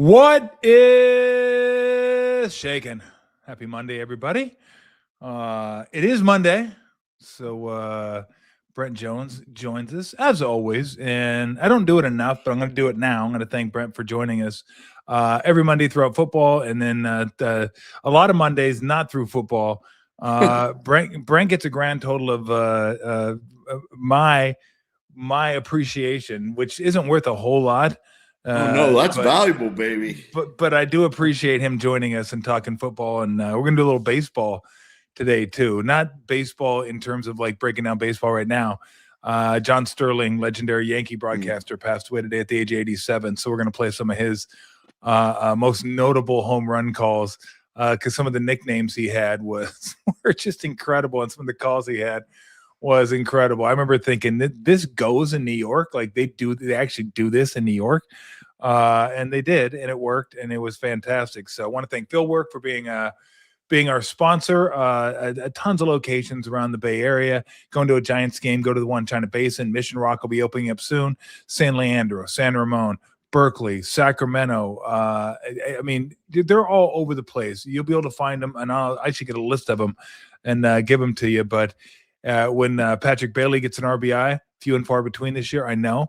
What is shaking? Happy Monday, everybody. It is Monday, so Brent Jones joins us as always, and I don't do it enough, but I'm going to do it now. I'm going to thank Brent for joining us every Monday throughout football, and then a lot of Mondays not through football. Brent gets a grand total of my appreciation, which isn't worth a whole lot. No, that's valuable, baby. But I do appreciate him joining us and talking football, and we're gonna do a little baseball today too. Not baseball in terms of like breaking down baseball right now. John Sterling, legendary Yankee broadcaster, passed away today at the age of 87. So we're gonna play some of his most notable home run calls because some of the nicknames he had were just incredible, and some of the calls he had was incredible. I remember thinking that this goes in New York, like they actually do this in New York, and they did, and it worked, and it was fantastic. So I want to thank Phil Work for being our sponsor. Tons of locations around the Bay Area. Going to a Giants game, go to the one in China Basin. Mission Rock will be opening up soon. San Leandro, San Ramon, Berkeley, Sacramento. I mean, they're all over the place. You'll be able to find them, and I should get a list of them and give them to you, but when Patrick Bailey gets an RBI, few and far between this year, I know,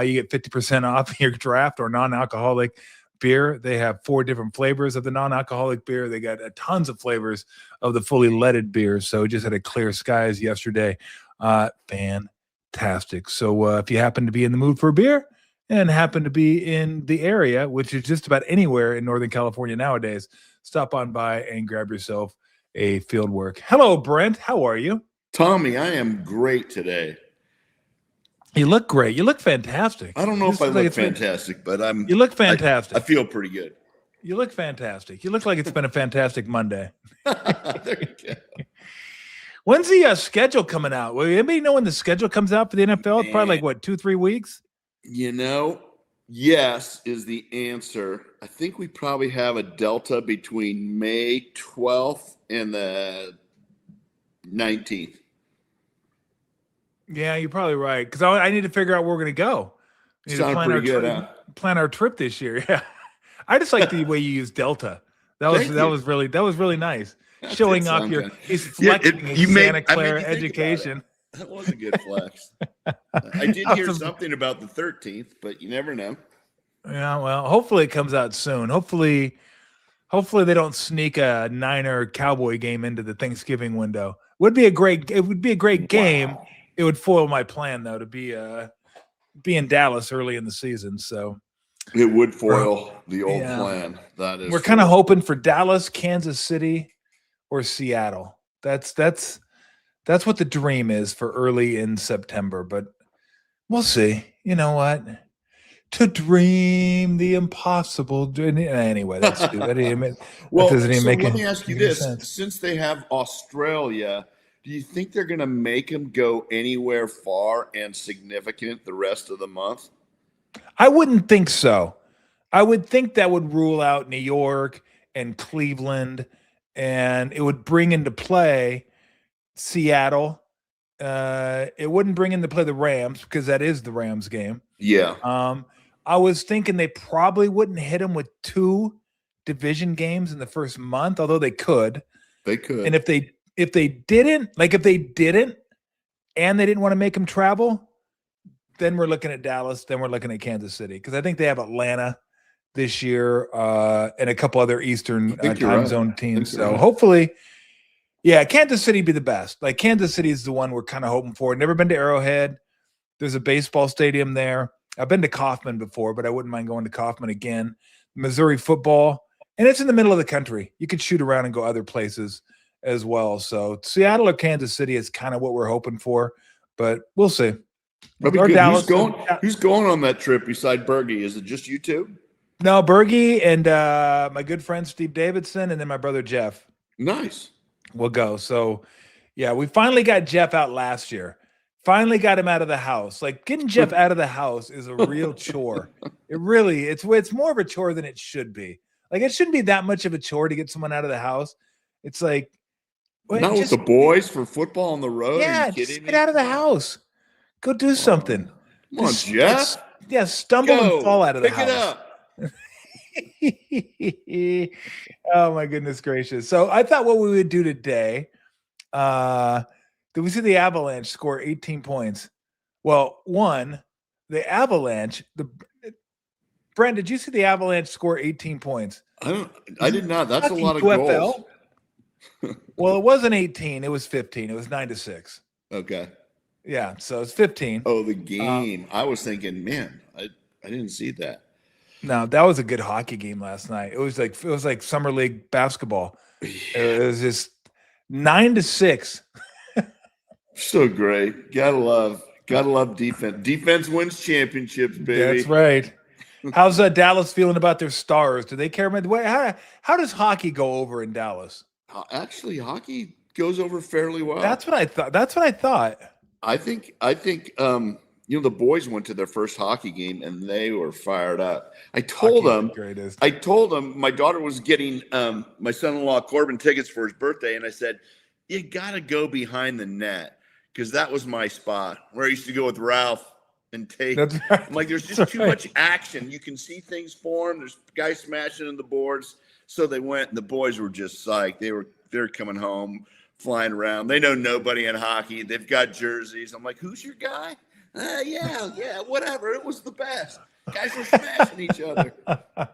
you get 50% off your draft or non-alcoholic beer. They have 4 different flavors of the non-alcoholic beer. They got tons of flavors of the fully leaded beers. So just had a clear skies yesterday. Fantastic. So if you happen to be in the mood for a beer and happen to be in the area, which is just about anywhere in Northern California nowadays, stop on by and grab yourself a Fieldwork. Hello, Brent. How are you? Tommy, I am great today. You look great. You look fantastic. I don't know if I look fantastic, but you look fantastic. I feel pretty good. You look fantastic. You look like it's been a fantastic Monday. There you go. When's the schedule coming out? Will anybody know when the schedule comes out for the NFL? It's probably like, what, 2-3 weeks? Yes is the answer. I think we probably have a delta between May 12th and the 19th. Yeah, you're probably right. Because I need to figure out where we're going to go. We need to plan our trip this year. Yeah, I just like the way you use Delta. That was really nice. Showing off he's flexing his Santa Clara education. That was a good flex. I did hear something about the 13th, but you never know. Yeah, well, hopefully it comes out soon. Hopefully they don't sneak a Niner Cowboy game into the Thanksgiving window. It would be a great game. Wow. It would foil my plan though to be in Dallas early in the season. So it would foil the old plan. That is, we're kind of hoping for Dallas, Kansas City, or Seattle. That's what the dream is for early in September, but we'll see. You know what? To dream the impossible. Anyway, that's stupid. Let me ask you this. Sense. Since they have Australia, do you think they're going to make them go anywhere far and significant the rest of the month? I wouldn't think so. I would think that would rule out New York and Cleveland, and it would bring into play Seattle. It wouldn't bring into play the Rams because that is the Rams game. Yeah. I was thinking they probably wouldn't hit them with 2 division games in the first month, although they could. They could. And if they didn't, and they didn't want to make them travel, then we're looking at Dallas, then we're looking at Kansas City, because I think they have Atlanta this year and a couple other Eastern time zone teams. So hopefully, Kansas City be the best. Like Kansas City is the one we're kind of hoping for. Never been to Arrowhead. There's a baseball stadium there. I've been to Kauffman before, but I wouldn't mind going to Kauffman again. Missouri football, and it's in the middle of the country. You could shoot around and go other places as well. So Seattle or Kansas City is kind of what we're hoping for, but we'll see. Dallas, who's going on that trip beside Bergie? Is it just you two? No, Bergie and my good friend Steve Davidson, and then my brother Jeff. Nice. We'll go. So, we finally got Jeff out last year. Finally got him out of the house. Like getting Jeff out of the house is a real chore. It's more of a chore than it should be. Like it shouldn't be that much of a chore to get someone out of the house. It's like not with the boys for football on the road. Yeah, just get out of the house. Go do something. Come on, Jeff. Stumble and fall out of the house. Pick Oh my goodness gracious. So I thought what we would do today, did we see the Avalanche score 18 points? Well, the Avalanche, Brent, did you see the Avalanche score 18 points? I did not. That's a lot of UFL? goals. Well, it wasn't 18, it was 15. It was 9-6. Okay. Yeah, so it's 15. Oh, the game. I was thinking, man, I didn't see that. No, that was a good hockey game last night. It was like summer league basketball. Yeah. It was just 9-6. So great. Gotta love defense. Defense wins championships, baby. That's right. How's Dallas feeling about their stars? Do they care about how does hockey go over in Dallas? Actually, hockey goes over fairly well. That's what I thought. I think the boys went to their first hockey game and they were fired up. I told them my daughter was getting my son-in-law Corbin tickets for his birthday, and I said, you gotta go behind the net, because that was my spot where I used to go with Ralph and take. Right. I'm like, there's just too much action. You can see things form. There's guys smashing in the boards. So they went, and the boys were just psyched. They're coming home, flying around. They know nobody in hockey. They've got jerseys. I'm like, who's your guy? Yeah, whatever. It was the best. Guys were smashing each other.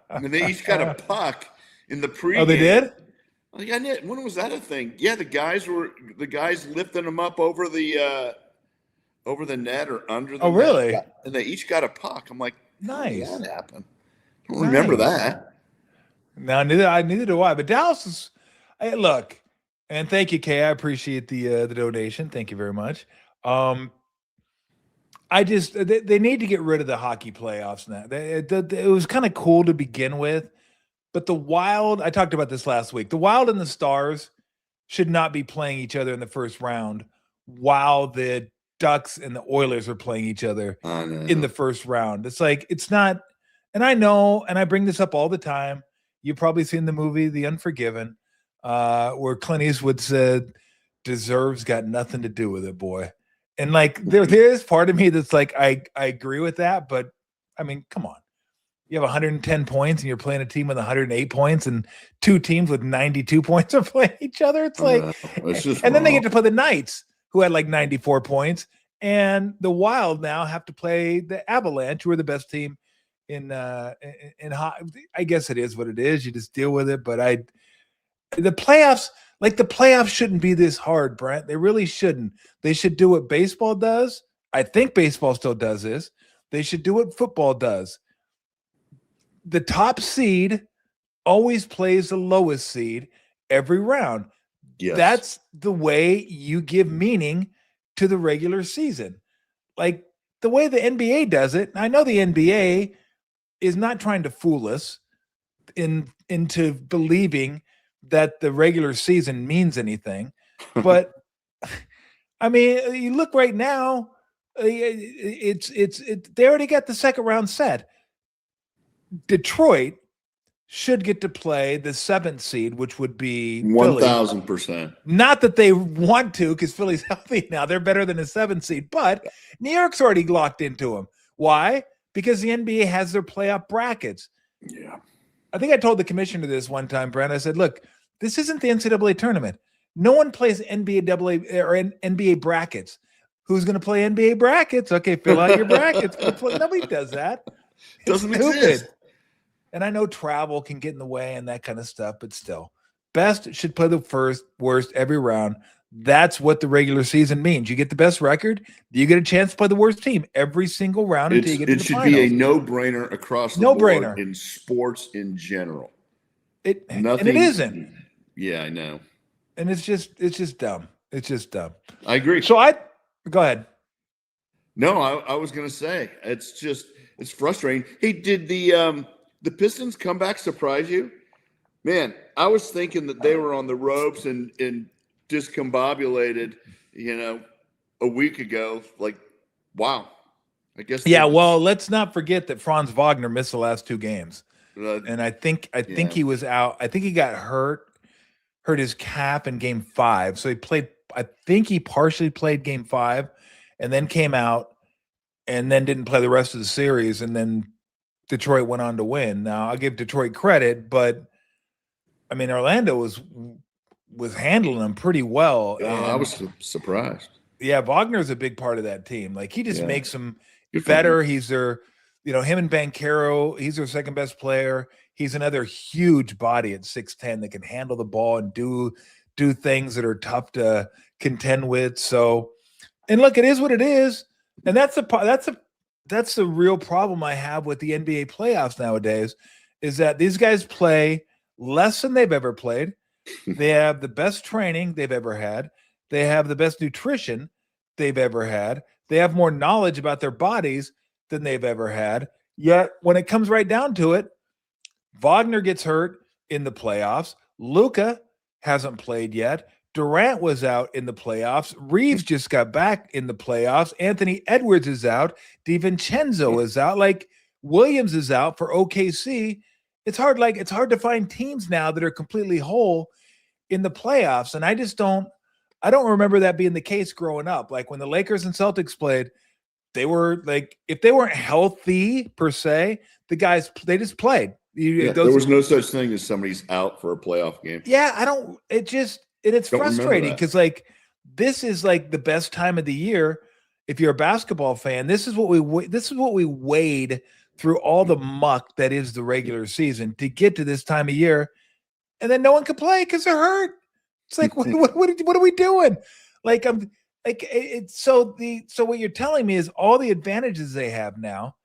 And they each got a puck in the pregame. Oh, they did? Like, when was that a thing? Yeah, the guys lifting them up over the net or under the net. Oh, really? And they each got a puck. I'm like, nice. How did that happen? I don't remember that. No, neither do I. But Dallas is, hey, look, and thank you, Kay. I appreciate the donation. Thank you very much. They need to get rid of the hockey playoffs now. It was kind of cool to begin with. But the Wild, I talked about this last week, the Wild and the Stars should not be playing each other in the first round while the Ducks and the Oilers are playing each other in the first round. It's like, it's not, and I know, and I bring this up all the time. You've probably seen the movie The Unforgiven, where Clint Eastwood said, deserves got nothing to do with it, boy. And like, there is part of me that's like, I agree with that, but I mean, come on. You have 110 points and you're playing a team with 108 points, and two teams with 92 points are playing each other. It's like, and then they get to play the Knights, who had like 94 points, and the Wild now have to play the Avalanche, who are the best team in hockey. I guess it is what it is. You just deal with it. But the playoffs shouldn't be this hard, Brent. They really shouldn't. They should do what baseball does. I think baseball still does this. They should do what football does. The top seed always plays the lowest seed every round. Yes. That's the way you give meaning to the regular season. Like the way the NBA does it. I know the NBA is not trying to fool us into believing that the regular season means anything. But I mean, you look right now, they already got the second round set. Detroit should get to play the 7th seed, which would be 1,000%. Not that they want to, because Philly's healthy now. They're better than a 7th seed, but New York's already locked into them. Why? Because the NBA has their playoff brackets. Yeah. I think I told the commissioner this one time, Brent. I said, look, this isn't the NCAA tournament. No one plays NBA brackets. Who's going to play NBA brackets? Okay, fill out your brackets. Nobody does that. Doesn't exist. And I know travel can get in the way and that kind of stuff, but still, best should play the first, worst every round. That's what the regular season means. You get the best record, you get a chance to play the worst team every single round until you get to the finals. It should be a no-brainer across the board in sports in general. And it isn't. Yeah, I know. And it's just dumb. It's just dumb. I agree. So go ahead. No, I was going to say, it's frustrating. Hey, did the Pistons comeback surprise you? Man, I was thinking that they were on the ropes and discombobulated, a week ago. Like, wow. I guess. Yeah, well, let's not forget that Franz Wagner missed the last 2 games. And I think he was out. I think he got hurt his calf in game 5. So I think he partially played game 5 and then came out and then didn't play the rest of the series. And then Detroit went on to win. Now I'll give Detroit credit, but I mean, Orlando was handling them pretty well. I was surprised. Yeah, Wagner's a big part of that team. Like he just makes them Good better. He's their, him and Banchero, he's their second best player. He's another huge body at 6'10" that can handle the ball and do things that are tough to contend with. So, and look, it is what it is. And that's the real problem I have with the NBA playoffs nowadays, is that these guys play less than they've ever played. They have the best training they've ever had. They have the best nutrition they've ever had. They have more knowledge about their bodies than they've ever had. Yet when it comes right down to it, Wagner gets hurt in the playoffs. Luka hasn't played yet. Durant was out in the playoffs. Reeves just got back in the playoffs. Anthony Edwards is out. DiVincenzo is out. Like Williams is out for OKC. It's hard to find teams now that are completely whole in the playoffs. And I don't remember that being the case growing up. Like when the Lakers and Celtics played, they were like, if they weren't healthy per se, the guys, they just played. There was no such thing as somebody's out for a playoff game. Yeah, it's frustrating because like this is like the best time of the year. If you're a basketball fan, this is what we wade through all the muck that is the regular season to get to this time of year, and then no one can play because they're hurt. It's like what are we doing? Like so what you're telling me is all the advantages they have now,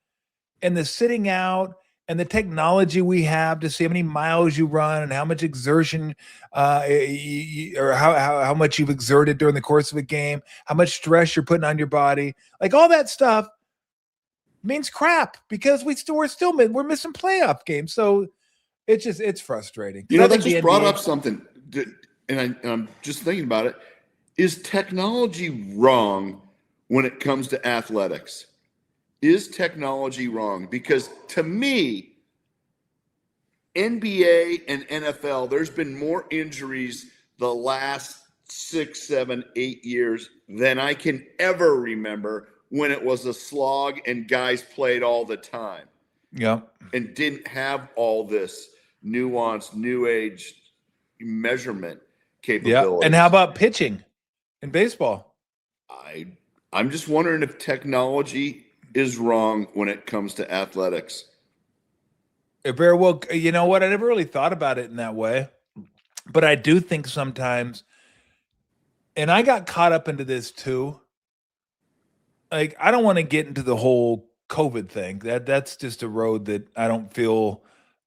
and the sitting out. And the technology we have to see how many miles you run and how much exertion or how much you've exerted during the course of a game, how much stress you're putting on your body, like all that stuff means crap because we're missing playoff games. So it's frustrating. That just brought up something, and I'm just thinking about it. Is technology wrong when it comes to athletics? Is technology wrong? Because to me, NBA and NFL, there's been more injuries the last 6, 7, 8 years than I can ever remember when it was a slog and guys played all the time. Yeah. And didn't have all this nuance, new age measurement capabilities. Yeah. And how about pitching in baseball? I'm just wondering if technology is wrong when it comes to athletics. It very well, you know what? I never really thought about it in that way, but I do think sometimes, and I got caught up into this too. Like, I don't want to get into the whole COVID thing. That's just a road that I don't feel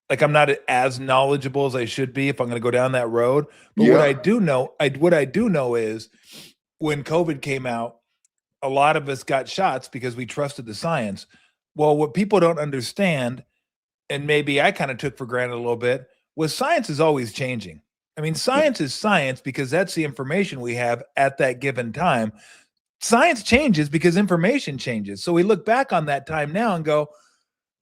like I'm not as knowledgeable as I should be if I'm going to go down that road. But what I do know is when COVID came out, a lot of us got shots because we trusted the science. Well, what people don't understand, and maybe I kind of took for granted a little bit, was science is always changing. I mean, science is science because that's the information we have at that given time. Science changes because information changes. So we look back on that time now and go,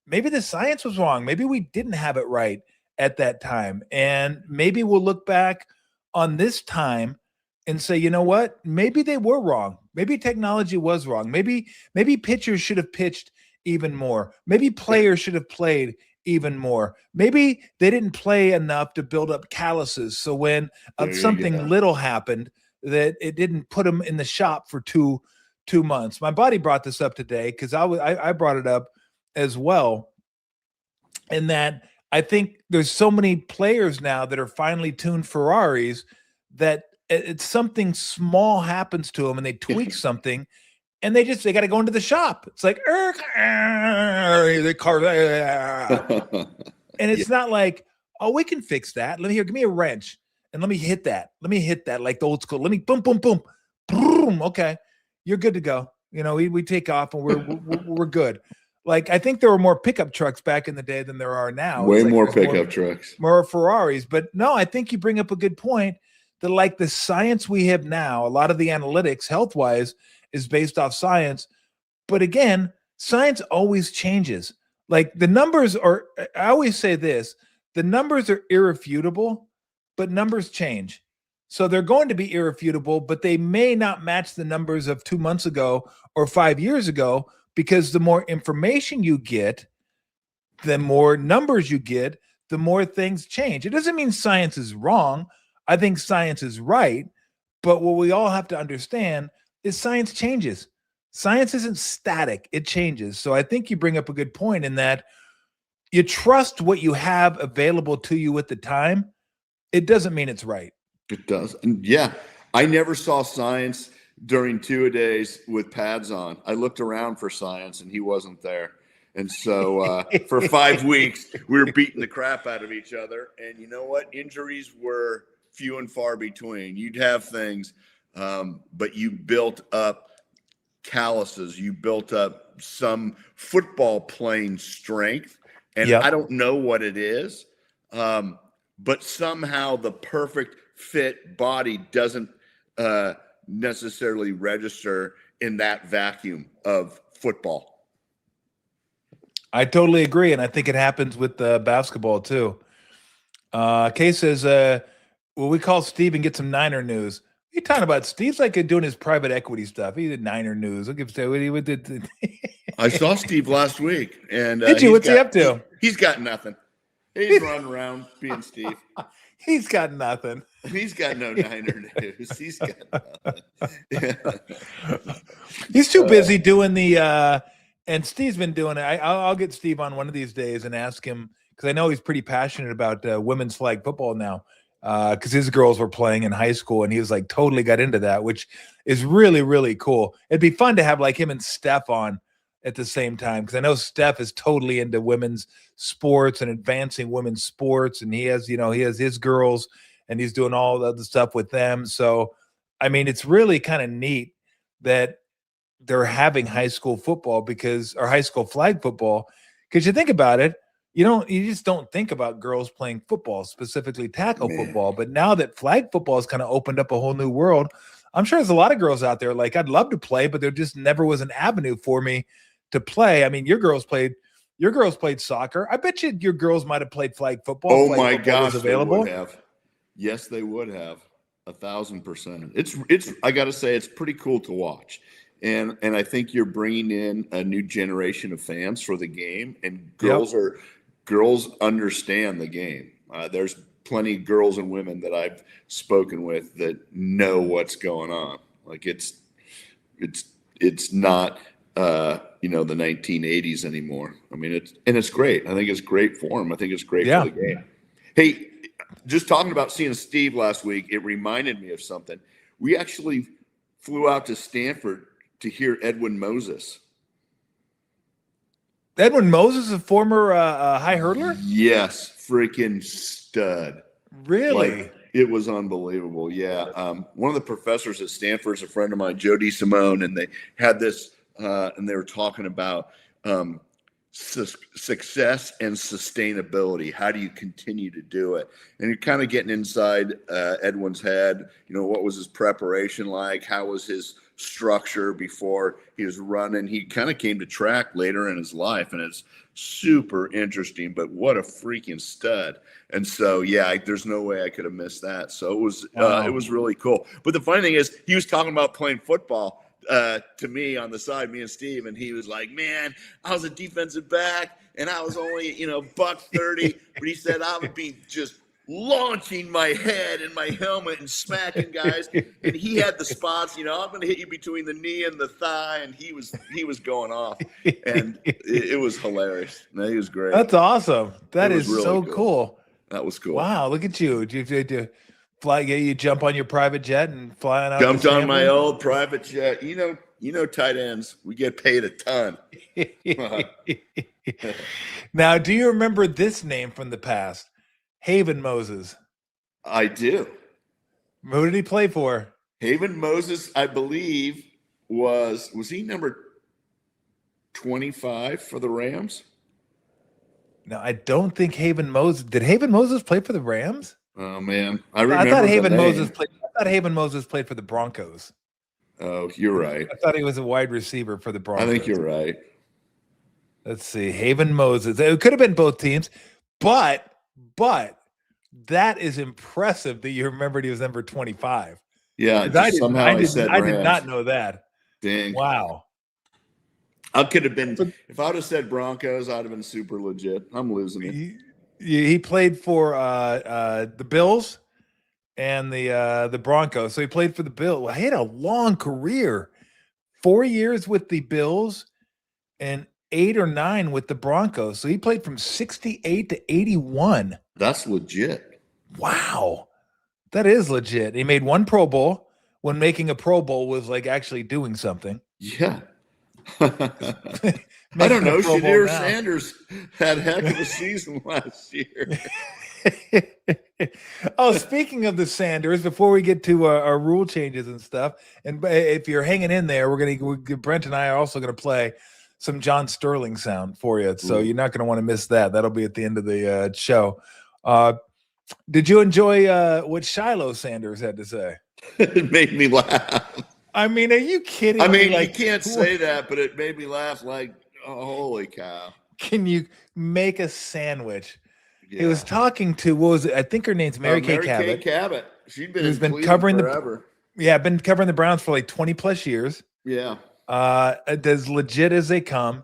maybe the science was wrong. Maybe we didn't have it right at that time. And maybe we'll look back on this time and say, you know what? Maybe they were wrong. Maybe technology was wrong. Maybe pitchers should have pitched even more. Maybe players should have played even more. Maybe they didn't play enough to build up calluses. So when something little happened, that it didn't put them in the shop for two months. My buddy brought this up today because I brought it up as well. And that I think there's so many players now that are finely tuned Ferraris that it's something small happens to them and they tweak something and they got to go into the shop. It's like, the car, and it's not like, oh, we can fix that. Give me a wrench and let me hit that. Like the old school. Let me boom, boom, boom, boom. Okay. You're good to go. We take off and we're good. Like, I think there were more pickup trucks back in the day than there are now. Way more pickup trucks. More Ferraris. But no, I think you bring up a good point that like the science we have now, a lot of the analytics health-wise is based off science. But again, science always changes. Like the numbers are, I always say this, the numbers are irrefutable, but numbers change. So they're going to be irrefutable, but they may not match the numbers of 2 months ago or 5 years ago, because the more information you get, the more numbers you get, the more things change. It doesn't mean science is wrong. I think science is right. But what we all have to understand is science changes. Science isn't static, it changes. So I think you bring up a good point in that you trust what you have available to you at the time. It doesn't mean it's right. It does. And yeah, I never saw science during two-a-days with pads on. I looked around for science and he wasn't there. And so for 5 weeks, we were beating the crap out of each other. And you know what? Injuries were few and far between. You'd have things, but you built up calluses. You built up some football playing strength. And I don't know what it is, but somehow the perfect fit body doesn't necessarily register in that vacuum of football. I totally agree, and I think it happens with basketball too. Kay says, "Will we call Steve and get some Niner news?" What are you talking about? Steve's like doing his private equity stuff. He did Niner news. I'll give Steve what he did. I saw Steve last week, and did you? What's he up to? He's got nothing. He's running around being Steve. He's got nothing. He's got no Niner news. He's got nothing. He's too busy doing the. And Steve's been doing it. I'll get Steve on one of these days and ask him, because I know he's pretty passionate about women's flag football now, because his girls were playing in high school, and he was like totally got into that, which is really, really cool. It'd be fun to have like him and Steph on at the same time, because I know Steph is totally into women's sports and advancing women's sports, and he has his girls, and he's doing all the other stuff with them. So, I mean, it's really kind of neat that they're having high school football or high school flag football, because you think about it, you just don't think about girls playing football, specifically tackle football. But now that flag football has kind of opened up a whole new world, I'm sure there's a lot of girls out there like, I'd love to play, but there just never was an avenue for me to play. I mean, your girls played soccer. I bet you your girls might have played flag football. Oh my gosh, available. They would have. Yes, they would have 1,000%. It's I got to say, it's pretty cool to watch. And I think you're bringing in a new generation of fans for the game, and girls understand the game. There's plenty of girls and women that I've spoken with that know what's going on. Like it's not the 1980s anymore. I mean, it's great. I think it's great for them. I think it's great for the game. Hey, just talking about seeing Steve last week, it reminded me of something. We actually flew out to Stanford to hear Edwin Moses. Edwin Moses, a former high hurdler? Yes, freaking stud. Really? Like, it was unbelievable. Yeah. One of the professors at Stanford is a friend of mine, Joe DeSimone, and they had this, and they were talking about success and sustainability. How do you continue to do it? And you're kind of getting inside Edwin's head. What was his preparation like? How was his structure before he was running? He kind of came to track later in his life, and it's super interesting. But what a freaking stud! And so, yeah, there's no way I could have missed that. So it was really cool. But the funny thing is, he was talking about playing football to me on the side, me and Steve, and he was like, "Man, I was a defensive back, and I was only $130, but he said I would be just launching my head and my helmet and smacking guys." And he had the spots, I'm going to hit you between the knee and the thigh, and he was going off, and it was hilarious. No, he was great. That's awesome. That is really so cool. That was cool. Wow, look at you. Did you fly? You jump on your private jet and fly out? Jumped on my old private jet. Tight ends, we get paid a ton. Now, do you remember this name from the past? Haven Moses. I do. Who did he play for? Haven Moses, I believe, was he number 25 for the Rams? No, I don't think Haven Moses. Did Haven Moses play for the Rams? Oh man, I remember. I thought Haven Moses played for the Broncos. Oh, you're right. I thought he was a wide receiver for the Broncos. I think you're right. Let's see, Haven Moses. It could have been both teams, but that is impressive that you remembered he was number 25. Yeah, I did not know that. Dang. Wow. I could have been, if I would have said Broncos, I'd have been super legit. I'm losing it. He played for the Bills and the Broncos. So he played for the Bills. He had a long career, 4 years with the Bills and 8 or 9 with the Broncos. So he played from 68 to 81. That's legit. Wow. That is legit. He made 1 Pro Bowl when making a Pro Bowl was like actually doing something. Yeah. I don't know. Shadir Sanders had a heck of a season last year. Oh, speaking of the Sanders, before we get to our rule changes and stuff, and if you're hanging in there, Brent and I are also going to play some John Sterling sound for you. So you're not going to want to miss that. That'll be at the end of the show. Did you enjoy what Shiloh Sanders had to say? It made me laugh. I mean, are you kidding me? I mean, you can't say that, but it made me laugh like, oh, holy cow. Can you make a sandwich? Yeah. He was talking to, what was it? I think her name's Mary Kay Cabot. Mary Kay Cabot. She's been covering forever. Been covering the Browns for like 20 plus years. Yeah. As legit as they come.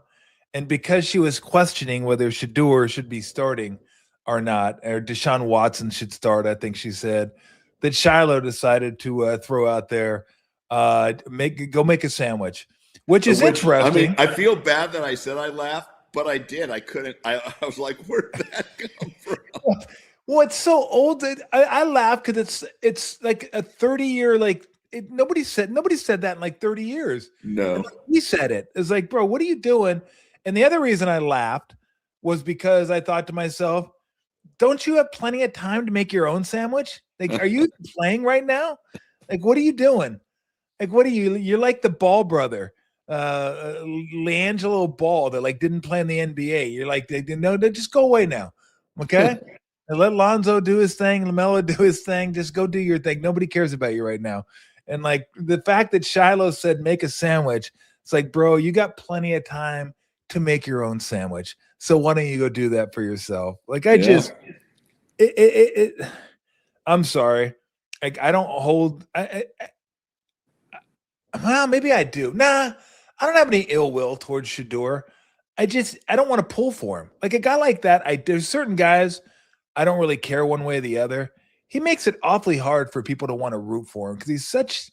And because she was questioning whether Shadur should be starting or not, or Deshaun Watson should start, I think she said, that Shiloh decided to throw out there, go make a sandwich, which is interesting. I mean, I feel bad that I said I laughed, but I did. I couldn't. I was like, where did that come from? Well, it's so old that I laugh because it's like a 30-year, like nobody said that in like 30 years. No. He said it. It's like, bro, what are you doing? And the other reason I laughed was because I thought to myself, don't you have plenty of time to make your own sandwich? Like, are you playing right now? Like, what are you doing? Like, what are you? You're like the Ball brother, LeAngelo Ball, that like didn't play in the NBA. You're like, they just go away now, okay? And let Lonzo do his thing, LaMelo do his thing. Just go do your thing. Nobody cares about you right now. And like the fact that Shiloh said make a sandwich, it's like, bro, you got plenty of time to make your own sandwich. So why don't you go do that for yourself? Like I'm sorry. Like I don't hold. Well, maybe I do. Nah, I don't have any ill will towards Shadur. I don't want to pull for him. Like a guy like that, there's certain guys I don't really care one way or the other. He makes it awfully hard for people to want to root for him because he's such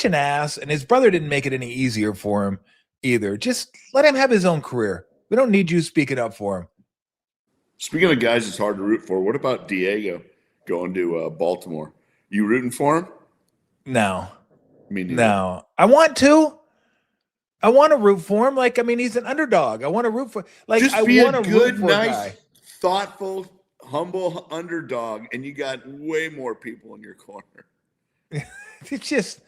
an ass, and his brother didn't make it any easier for him either. Just let him have his own career. We don't need you speaking up for him. Speaking of guys it's hard to root for, what about Diego going to Baltimore? You rooting for him? No. Me neither. No. I want to root for him. Like, I mean, he's an underdog. I want to root for, like, just I want to root for a guy. Thoughtful, humble underdog, and you got way more people in your corner. It's just,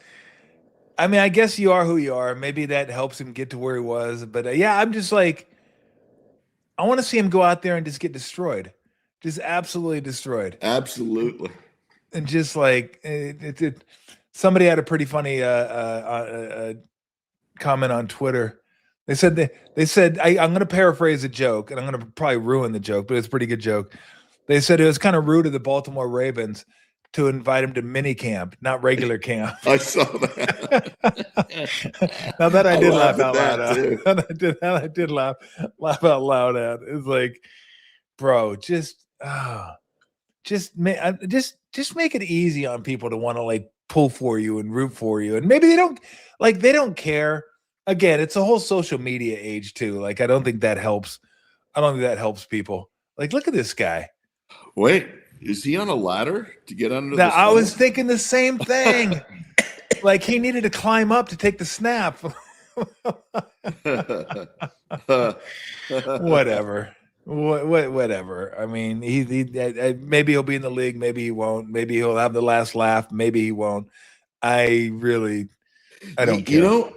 I mean, I guess you are who you are. Maybe that helps him get to where he was. But yeah, I'm just like, I want to see him go out there and just get destroyed. Just absolutely destroyed. Absolutely. And just like, somebody had a pretty funny comment on Twitter. They said I'm going to paraphrase a joke, and I'm going to probably ruin the joke, but it's a pretty good joke. They said it was kind of rude of the Baltimore Ravens to invite him to mini camp, not regular camp. I saw that. Now that I did laugh out loud. I did laugh out loud at. It's like, bro, just make it easy on people to want to like pull for you and root for you, and maybe they don't care. Again, it's a whole social media age too. Like, I don't think that helps. I don't think that helps people. Like, look at this guy. Wait, is he on a ladder to get under the I was thinking the same thing. Like, he needed to climb up to take the snap. Whatever. Whatever. I mean, he maybe he'll be in the league. Maybe he won't. Maybe he'll have the last laugh. Maybe he won't. I don't care. You know,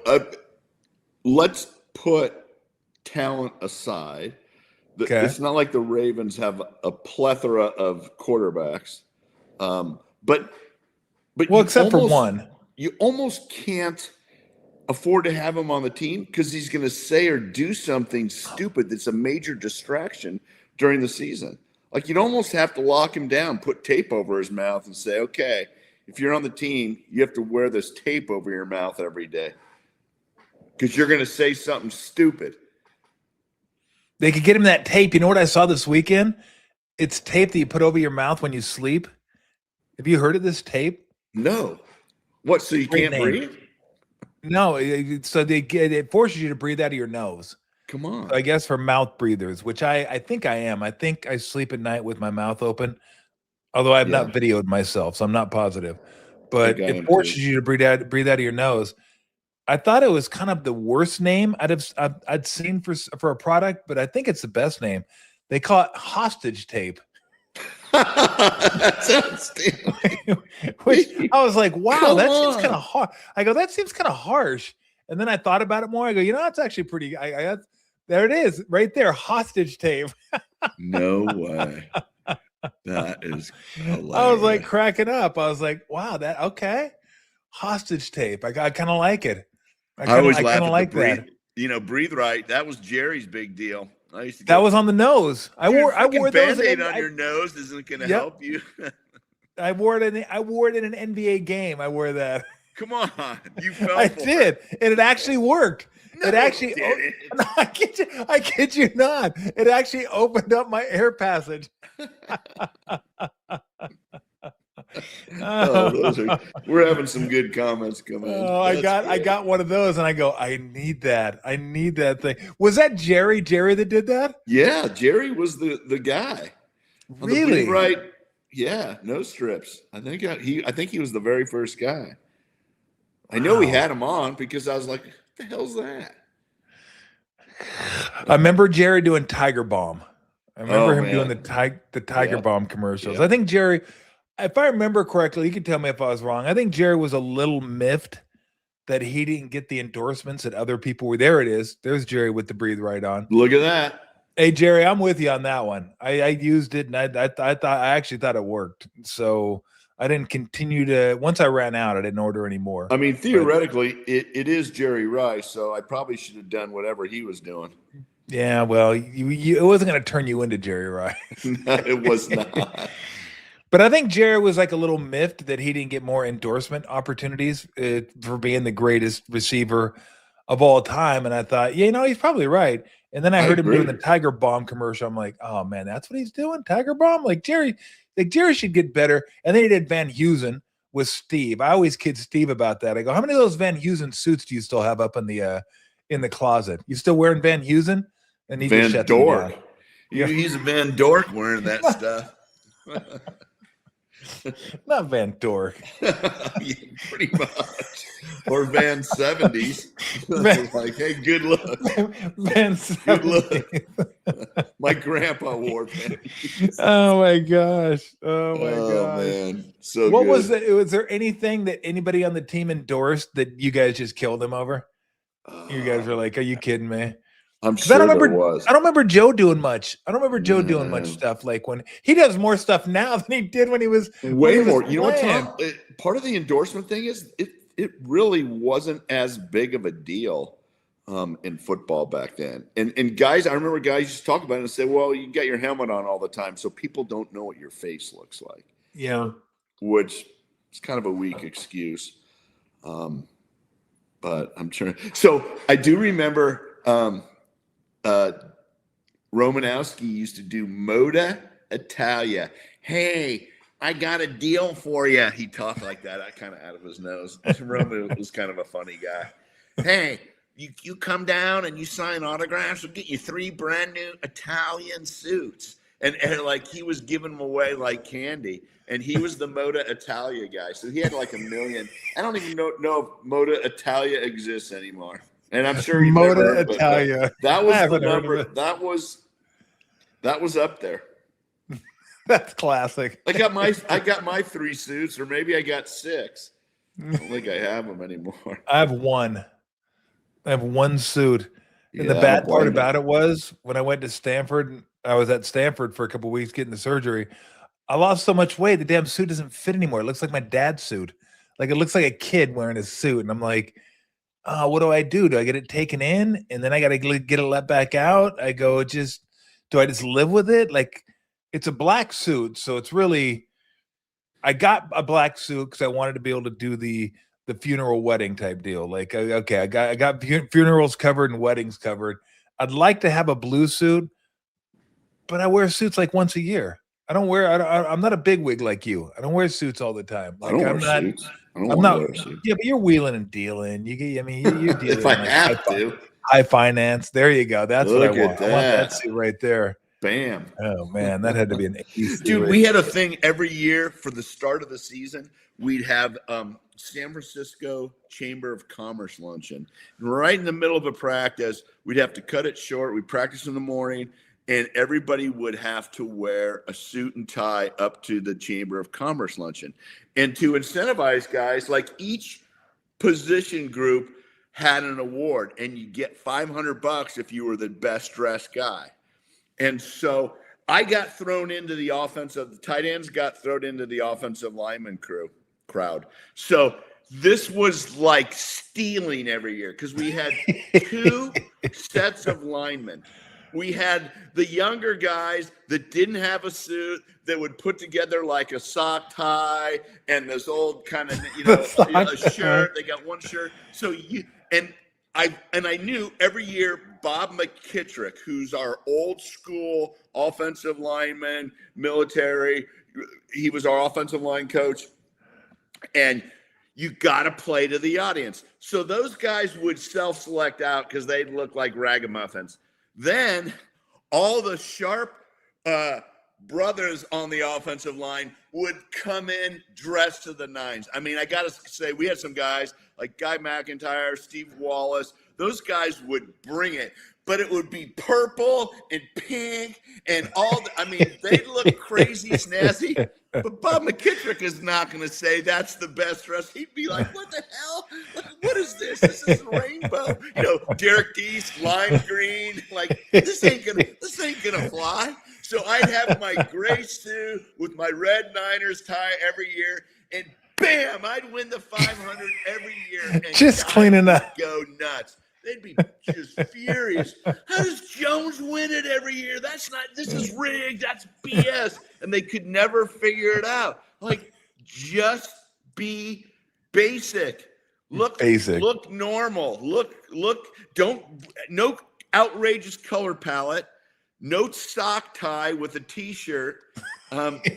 let's put talent aside. Okay. It's not like the Ravens have a plethora of quarterbacks, but except for one, you almost can't afford to have him on the team because he's going to say or do something stupid that's a major distraction during the season. Like, you'd almost have to lock him down, put tape over his mouth, and say, okay, if you're on the team, you have to wear this tape over your mouth every day. Because you're going to say something stupid. They could get him that tape. You know what I saw this weekend? It's tape that you put over your mouth when you sleep. Have you heard of this tape? No. What, so you can't breathe? No, so it forces you to breathe out of your nose. Come on. So I guess for mouth breathers, which I think I am. I think I sleep at night with my mouth open, although I've not videoed myself, so I'm not positive. But it forces you to breathe out of your nose. I thought it was kind of the worst name I'd seen for a product, but I think it's the best name. They call it hostage tape. That sounds Which I was like, wow, that seems kind of hard. I go, that seems kind of harsh. And then I thought about it more. I go, it's actually pretty. There it is, right there, hostage tape. No way. That is hilarious. I was like cracking up. I was like, wow, okay. Hostage tape. I kind of like it. I always laugh at like that. Breathe right. That was Jerry's big deal. I used to that was on the nose. I wore those Band-Aid on your nose isn't going to help you. I wore it in an NBA game. I wore that. Come on, you fell. I did, and it actually worked. No, it actually. No, I kid you not. It actually opened up my air passage. We're having some good comments coming in. Oh, I got one of those, and I go, I need that thing. Was that Jerry that did that? Yeah, Jerry was the guy. Really? Right. Yeah, no strips. I think he was the very first guy. I know we had him on because I was like, what the hell's that? I remember Jerry doing Tiger Balm. I remember him doing the Tiger Balm commercials. Yeah. I think Jerry, if I remember correctly, you can tell me if I was wrong. I think Jerry was a little miffed that he didn't get the endorsements that other people were. There it is. There's Jerry with the Breathe Right on. Look at that. Hey, Jerry, I'm with you on that one. I used it, and I actually thought it worked. So I didn't continue to. Once I ran out, I didn't order anymore. I mean, theoretically, it is Jerry Rice, so I probably should have done whatever he was doing. Yeah, well, it wasn't going to turn you into Jerry Rice. No, it was not. But I think Jerry was like a little miffed that he didn't get more endorsement opportunities for being the greatest receiver of all time. And I thought, he's probably right. And then I heard him doing the Tiger Balm commercial. I'm like, oh man, that's what he's doing, Tiger Balm. Like Jerry should get better. And then he did Van Heusen with Steve. I always kid Steve about that. I go, how many of those Van Heusen suits do you still have up in the closet? You still wearing Van Heusen? And he Van just Dork. He's a Van Dork wearing that stuff. Not Van Dork. Yeah, pretty much. Or Van 70s. Like, hey, good luck. Van 70s. Good luck. My grandpa wore Van. Oh my gosh. Oh my gosh. Man. So what good. Was it? Was there anything that anybody on the team endorsed that you guys just killed him over? You guys were like, are you kidding me? I'm sure there was. I don't remember Joe doing much. I don't remember Joe doing much stuff like when he does more stuff now than he did when he was way more. You know what, Tom? Part of the endorsement thing is it really wasn't as big of a deal in football back then. And guys, I remember guys used to talk about it and say, well, you got your helmet on all the time, so people don't know what your face looks like. Yeah. Which is kind of a weak excuse. But I'm trying. So I do remember Romanowski used to do Moda Italia. Hey, I got a deal for you. He talked like that, kind of out of his nose. Roman was kind of a funny guy. Hey, you come down and you sign autographs. We'll get you 3 brand new Italian suits. And like he was giving them away like candy. And he was the Moda Italia guy. So he had like 1 million. I don't even know if Moda Italia exists anymore. And I'm sure you Moda Italia. That was the number. That was up there. That's classic. I got my 3 suits, or maybe I got 6. I don't think I have them anymore. I have one suit. And the bad part about it was when I went to Stanford, I was at Stanford for a couple of weeks getting the surgery. I lost so much weight, the damn suit doesn't fit anymore. It looks like my dad's suit. Like it looks like a kid wearing his suit. And I'm like, what do I do? Do I get it taken in? And then I got to get it let back out? I go, do I just live with it? Like it's a black suit. So it's really, I got a black suit because I wanted to be able to do the the funeral wedding type deal. Like, okay, I got funerals covered and weddings covered. I'd like to have a blue suit, but I wear suits like once a year. I'm not a bigwig like you. I don't wear suits all the time. Like, I don't wear suits. I don't want to wear suits. Yeah, but you're wheeling and dealing. You're dealing if I like have to. High finance. There you go. That's what I want. That. I want that suit right there. Bam. Oh man, that had to be an dude. We had a thing every year for the start of the season. We'd have San Francisco Chamber of Commerce luncheon. And right in the middle of a practice, we'd have to cut it short. We'd practice in the morning, and everybody would have to wear a suit and tie up to the Chamber of Commerce luncheon. And to incentivize guys, like each position group had an award, and you get $500 if you were the best dressed guy. And so I got thrown into the tight ends got thrown into the offensive lineman crowd. So this was like stealing every year because we had 2 sets of linemen. We had the younger guys that didn't have a suit that would put together like a sock tie and this old kind of, a shirt. They got one shirt. So I knew every year Bob McKittrick, who's our old school offensive lineman, military, he was our offensive line coach. And you got to play to the audience. So those guys would self-select out because they look like ragamuffins. Then all the sharp brothers on the offensive line would come in dressed to the nines. I mean, I got to say, we had some guys like Guy McIntyre, Steve Wallace. Those guys would bring it, but it would be purple and pink and they'd look crazy snazzy. But Bob McKittrick is not going to say that's the best dress. He'd be like, what the hell? What is this? This is rainbow. Derek Deese, lime green. Like, this ain't gonna fly. So I'd have my gray suit with my red Niners tie every year, and bam, I'd win the 500 every year. And just cleaning up. Go nuts. They'd be just furious. How does Jones win it every year? This is rigged. That's BS. And they could never figure it out. Like, just be basic. Look normal. No outrageous color palette. No sock tie with a t-shirt.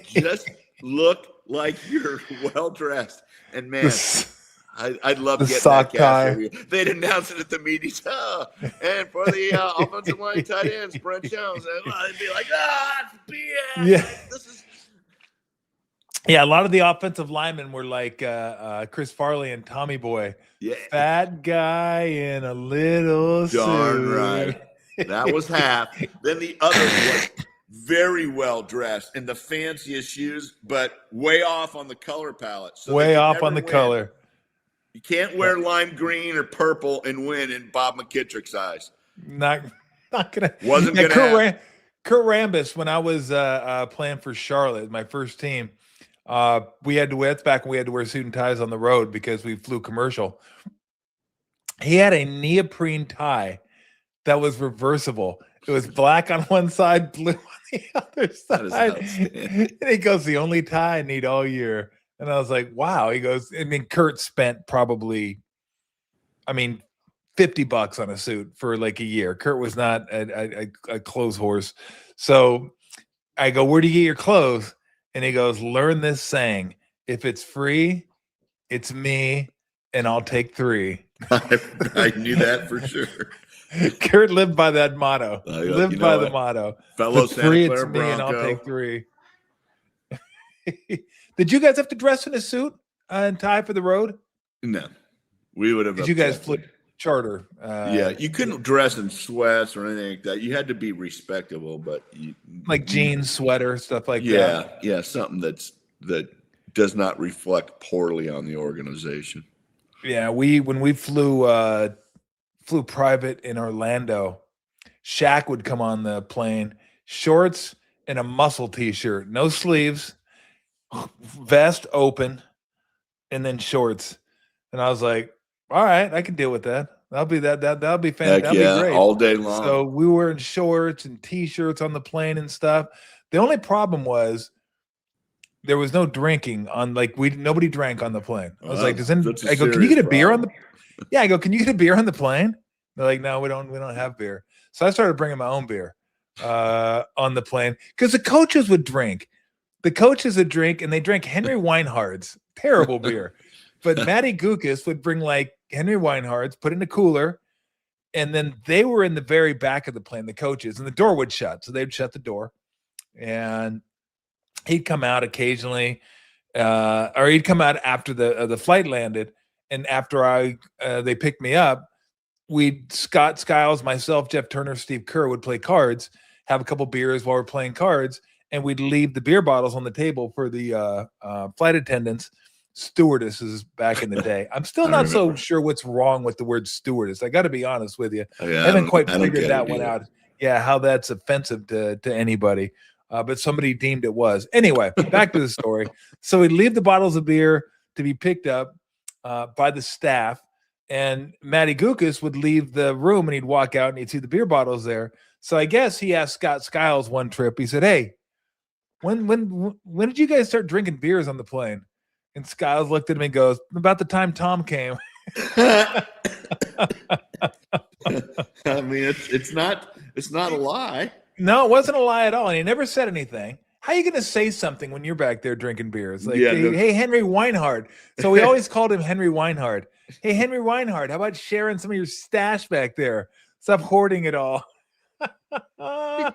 Just look like you're well-dressed. And man, I'd love to get sock that tie. They'd announce it at the meetings. And for the offensive line tight ends, Brent Jones. And they'd be like, it's BS. Yeah. Yeah, a lot of the offensive linemen were like Chris Farley and Tommy Boy. Yeah. Fat guy in a little Darn suit. right. That was half. Then the other was very well dressed in the fanciest shoes, but way off on the color palette. So way off on the color. You can't wear lime green or purple and win in Bob McKittrick's eyes. Not gonna. Wasn't gonna happen. Kurt Rambis, when I was playing for Charlotte, my first team, we had to wear suit and ties on the road because we flew commercial. He had a neoprene tie that was reversible. It was black on one side, blue on the other side. And he goes, the only tie I need all year. And I was like, wow. He goes, Kurt spent probably, $50 on a suit for like a year. Kurt was not a clothes horse. So I go, where do you get your clothes? And he goes, learn this saying. If it's free, it's me, and I'll take 3. I knew that for sure. Kurt lived by that motto. The motto. Fellow Santa Clara it's me, and I'll take 3. Did you guys have to dress in a suit and tie for the road? No. We would have. Did you guys flew charter? Yeah, you couldn't dress in sweats or anything like that. You had to be respectable, but like jeans, sweater, stuff like that. Yeah, something that does not reflect poorly on the organization. Yeah, when we flew private in Orlando, Shaq would come on the plane, shorts and a muscle t-shirt, no sleeves, vest open, and then shorts. And I was like, all right, I can deal with that. That'll be fantastic. That'll be great. All day long. So we were in shorts and t-shirts on the plane and stuff. The only problem was there was no drinking on nobody drank on the plane. I was like, I go, can you serious get a beer on problem. the? Yeah, I go, can you get a beer on the plane? They're like, no, we don't have beer. So I started bringing my own beer on the plane because the coaches would drink. The coaches would drink, and they drank Henry Weinhard's terrible beer. But Matty Gukas would bring like Henry Weinhard's, put in a cooler, and then they were in the very back of the plane, the coaches, and the door would shut. So they'd shut the door, and he'd come out occasionally, or he'd come out after the flight landed, and after they picked me up, Scott Skiles, myself, Jeff Turner, Steve Kerr would play cards, have a couple beers while we're playing cards, and we'd leave the beer bottles on the table for the flight attendants, stewardesses back in the day. I'm still not so sure what's wrong with the word stewardess. I got to be honest with you. I haven't quite figured that one out. Yeah, how that's offensive to anybody. But somebody deemed it was. Anyway, back to the story. So we'd leave the bottles of beer to be picked up by the staff, and Matty Gukas would leave the room and he'd walk out and he'd see the beer bottles there. So I guess he asked Scott Skiles one trip. He said, "Hey, when did you guys start drinking beers on the plane?" And Skiles looked at him and goes, "About the time Tom came." I mean, it's not a lie. No, it wasn't a lie at all. And he never said anything. How are you going to say something when you're back there drinking beers? Like, hey, Henry Weinhard. So we always called him Henry Weinhard. Hey, Henry Weinhard, how about sharing some of your stash back there? Stop hoarding it all. Oh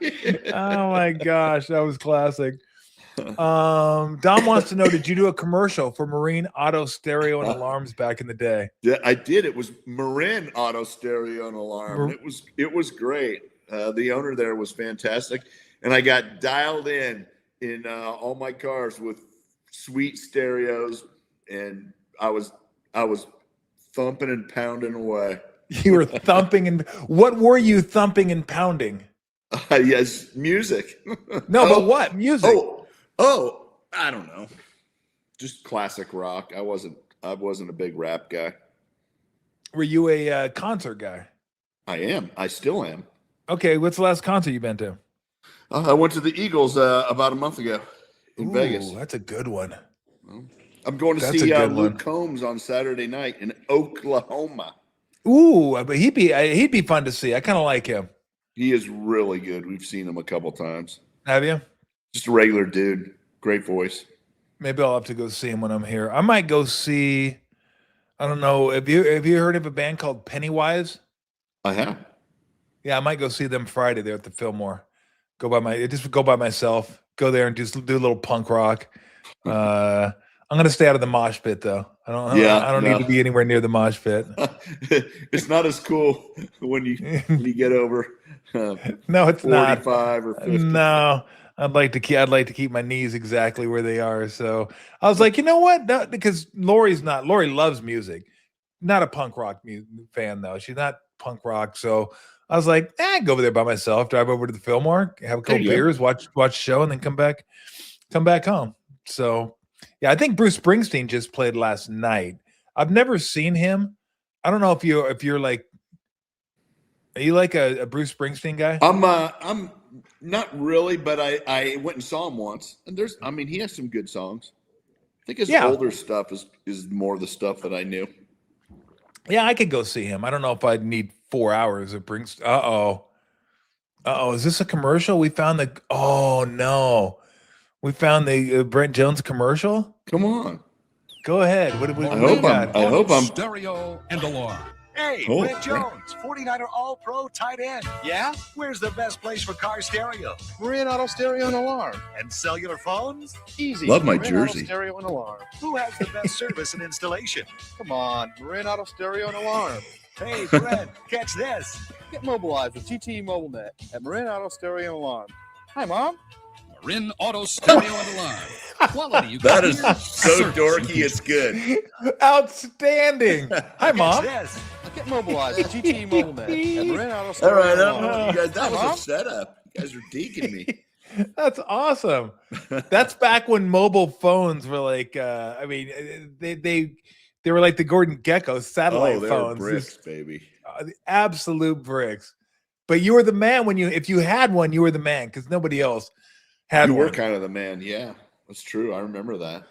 my gosh, that was classic. Dom wants to know, did you do a commercial for Marine Auto Stereo and Alarms back in the day? Yeah, I did. It was Marin Auto Stereo and Alarm. It was great. The owner there was fantastic, and I got dialed in all my cars with sweet stereos, and I was thumping and pounding away. You were thumping and what were you thumping and pounding? Yes, music. No, but what music? Oh, I don't know. Just classic rock. I wasn't a big rap guy. Were you a concert guy? I am. I still am. Okay, what's the last concert you've been to? I went to the Eagles about a month ago in Vegas. That's a good one. I'm going to see Luke Combs on Saturday night in Oklahoma. Ooh, but he'd be fun to see. I kind of like him. He is really good. We've seen him a couple times. Have you? Just a regular dude. Great voice. Maybe I'll have to go see him when I'm here. I might go see. I don't know. Have you heard of a band called Pennywise? I have. Yeah, I might go see them Friday there at the Fillmore. Go by myself. Go there and just do a little punk rock. I'm gonna stay out of the mosh pit though. I don't need to be anywhere near the mosh pit. It's not as cool when you get over. No, it's 45 not 45 or 50. No, I'd like to keep my knees exactly where they are. So I was like, you know what? No, because Lori loves music. Not a punk rock fan though. She's not punk rock. So I was like, go over there by myself, drive over to the Fillmore, have a couple beers, watch the show, and then come back home. So yeah, I think Bruce Springsteen just played last night. I've never seen him. I don't know if you're like, are you like a Bruce Springsteen guy? I'm not really, but I went and saw him once, and he has some good songs. I think his older stuff is more the stuff that I knew. Yeah, I could go see him. I don't know if I'd need 4 hours of Springsteen. Is this a commercial? We found we found the Brent Jones commercial. Come on, go ahead. I hope I'm stereo and alarm. Hey, Brent Jones, 49er All-Pro tight end. Yeah? Where's the best place for car stereo? Marine Auto Stereo and Alarm. And cellular phones? Easy. Love my Marine jersey. Auto Stereo and Alarm. Who has the best service and installation? Come on, Marine Auto Stereo and Alarm. Hey, Brent, catch this. Get mobilized with TTE MobileNet at Marine Auto Stereo and Alarm. Hi, Mom. Marin Auto Stereo and Alarm. Quality you that is so dorky, it's good. Outstanding. Hi, Mom. This. Get mobilized with GTE MobileNet at Marin Auto Stereo. All right, I don't know you guys. That was a setup. You guys are deking me. That's awesome. That's back when mobile phones were like, they were like the Gordon Gekko satellite phones. Bricks, baby. The absolute bricks. But you were the man if you had one, you were the man because nobody else had one. You were kind of the man, yeah. That's true. I remember that.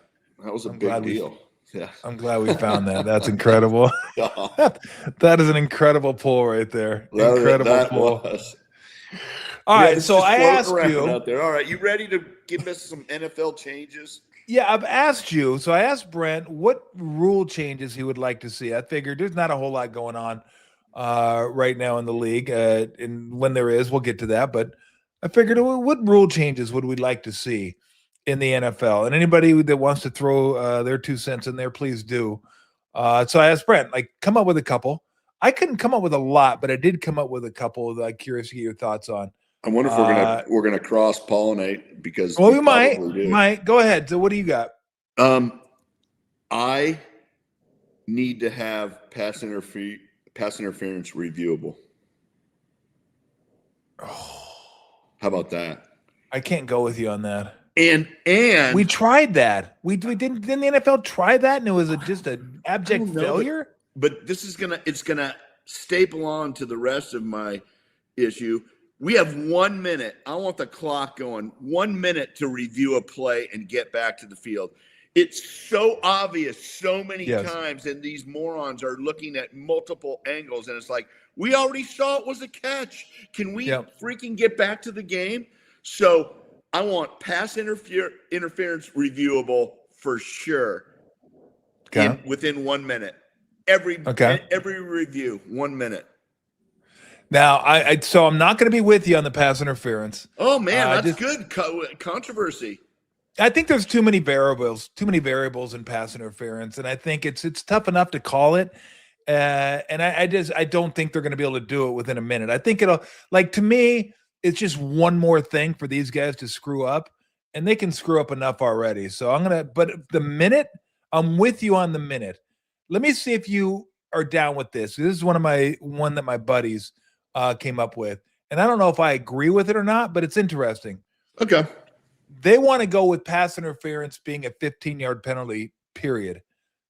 That was a big deal. Yeah. I'm glad we found that. That's incredible. That is an incredible pull right there. Incredible pull. All right, so I asked you out there. All right, you ready to give us some NFL changes? Yeah, I've asked you. So I asked Brent what rule changes he would like to see. I figured there's not a whole lot going on right now in the league. And when there is, we'll get to that. But I figured what rule changes would we like to see in the NFL? And anybody that wants to throw their 2 cents in there, please do. So I asked Brent, like, come up with a couple. I couldn't come up with a lot, but I did come up with a couple that I'm curious to get your thoughts on. I wonder if we're gonna cross pollinate because we might. Go ahead. So what do you got? I need to have pass interference reviewable. Oh. How about that? I can't go with you on that. And we tried that. We didn't the NFL try that, and it was just an abject failure. But this is it's gonna staple on to the rest of my issue. We have 1 minute. I want the clock going. 1 minute to review a play and get back to the field. It's so obvious so many times, and these morons are looking at multiple angles, and it's like, we already saw it was a catch. Can we freaking get back to the game? So I want pass interference reviewable for sure within 1 minute. Every review, 1 minute. Now, so I'm not going to be with you on the pass interference. Oh man, that's good controversy. I think there's too many variables in pass interference, and I think it's tough enough to call it. And I don't think they're going to be able to do it within a minute. I think to me, it's just one more thing for these guys to screw up, and they can screw up enough already. So but the minute, I'm with you on the minute. Let me see if you are down with this. This is one that my buddies came up with. And I don't know if I agree with it or not, but it's interesting. Okay. They want to go with pass interference being a 15-yard penalty, period.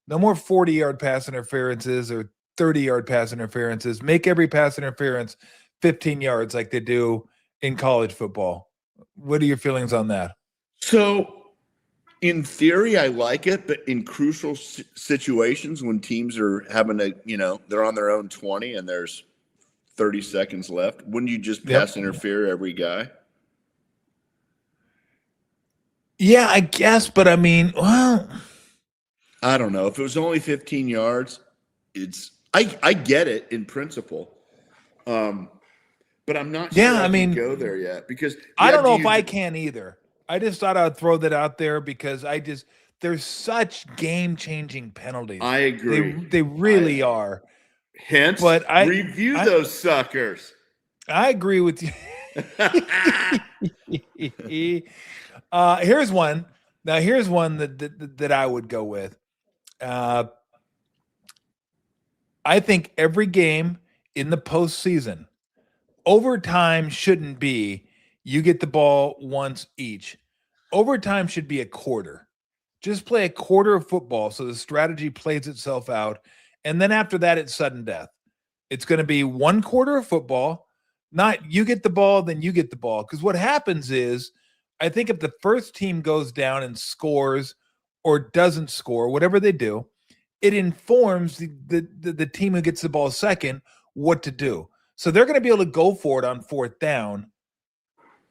No more 40-yard pass interferences or 30-yard pass interferences. Make every pass interference 15 yards like they do in college football. What are your feelings on that? So, in theory, I like it, but in crucial situations when teams are having they're on their own 20 and there's 30 seconds left, wouldn't you just pass interfere every guy? Yeah, I guess, but I mean, well, I don't know. If it was only 15 yards, I get it in principle. But I'm not sure I can go there yet because I don't know if I can either. I just thought I'd throw that out there because there's such game-changing penalties. I agree. They really are. Hence, but review those suckers. I agree with you. Here's one. Now, here's one that I would go with. I think every game in the postseason, overtime shouldn't be you get the ball once each. Overtime should be a quarter. Just play a quarter of football so the strategy plays itself out. And then after that, it's sudden death. It's going to be 1 quarter of football, not you get the ball, then you get the ball. Because what happens is, I think if the first team goes down and scores or doesn't score, whatever they do, it informs the team who gets the ball second what to do. So they're going to be able to go for it on 4th down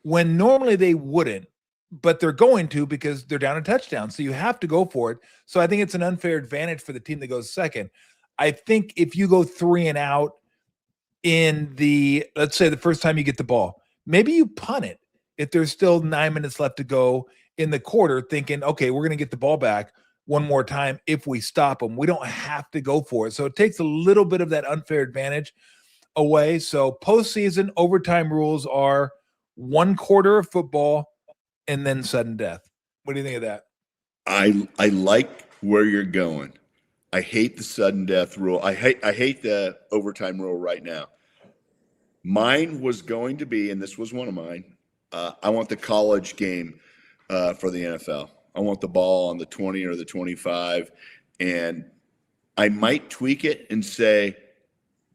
when normally they wouldn't, but they're going to because they're down a touchdown. So you have to go for it. So I think it's an unfair advantage for the team that goes second. I think if you go 3 and out in let's say the first time you get the ball, maybe you punt it if there's still 9 minutes left to go in the quarter, thinking, okay, we're going to get the ball back one more time if we stop them. We don't have to go for it. So it takes a little bit of that unfair advantage away. So postseason overtime rules are 1 quarter of football and then sudden death. What do you think of that? I like where you're going. I hate the sudden death rule. I hate the overtime rule right now. Mine was going to be, and this was one of mine, I want the college game for the NFL. I want the ball on the 20 or the 25, and I might tweak it and say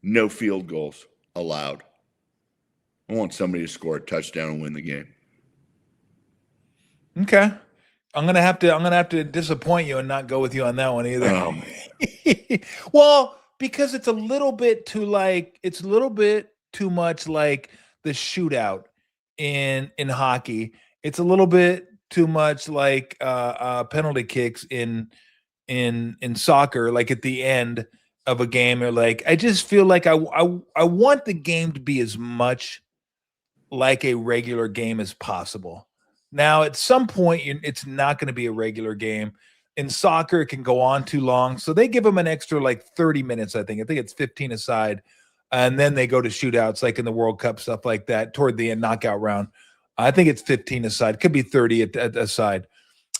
no field goals allowed. I want somebody to score a touchdown and win the game. Okay. I'm gonna have to disappoint you and not go with you on that one either. Oh, Well, because it's a little bit too much like the shootout in hockey. It's a little bit too much like penalty kicks in soccer, like at the end of a game. Or like, I just feel like I want the game to be as much like a regular game as possible. Now, at some point, it's not going to be a regular game. In soccer, it can go on too long. So they give them an extra like 30 minutes, I think. I think it's 15 aside. And then they go to shootouts like in the World Cup, stuff like that, toward the end, knockout round. I think it's 15 aside. Could be 30 aside.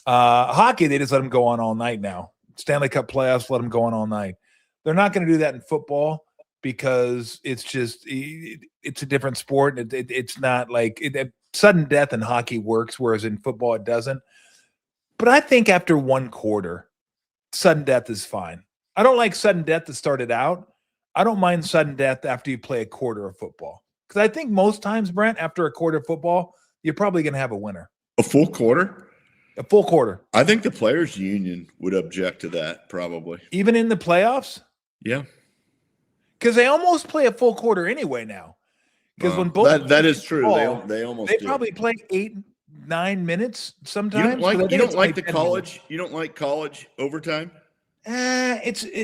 Hockey, they just let them go on all night now. Stanley Cup playoffs, let them go on all night. They're not going to do that in football because it's a different sport. It's not like sudden death in hockey works, whereas in football it doesn't. But I think after one quarter, sudden death is fine. I don't like sudden death that started out. I don't mind sudden death after you play a quarter of football. Because I think most times, Brent, after a quarter of football, you're probably going to have a winner. a full quarter? A full quarter. I think the players' union would object to that, probably. Even in the playoffs? Yeah. Because they almost play a full quarter anyway now. Because when both that is true. Ball, they almost they do. probably play 8-9 minutes sometimes. You don't like the college. Minutes. You don't like college overtime. It's not.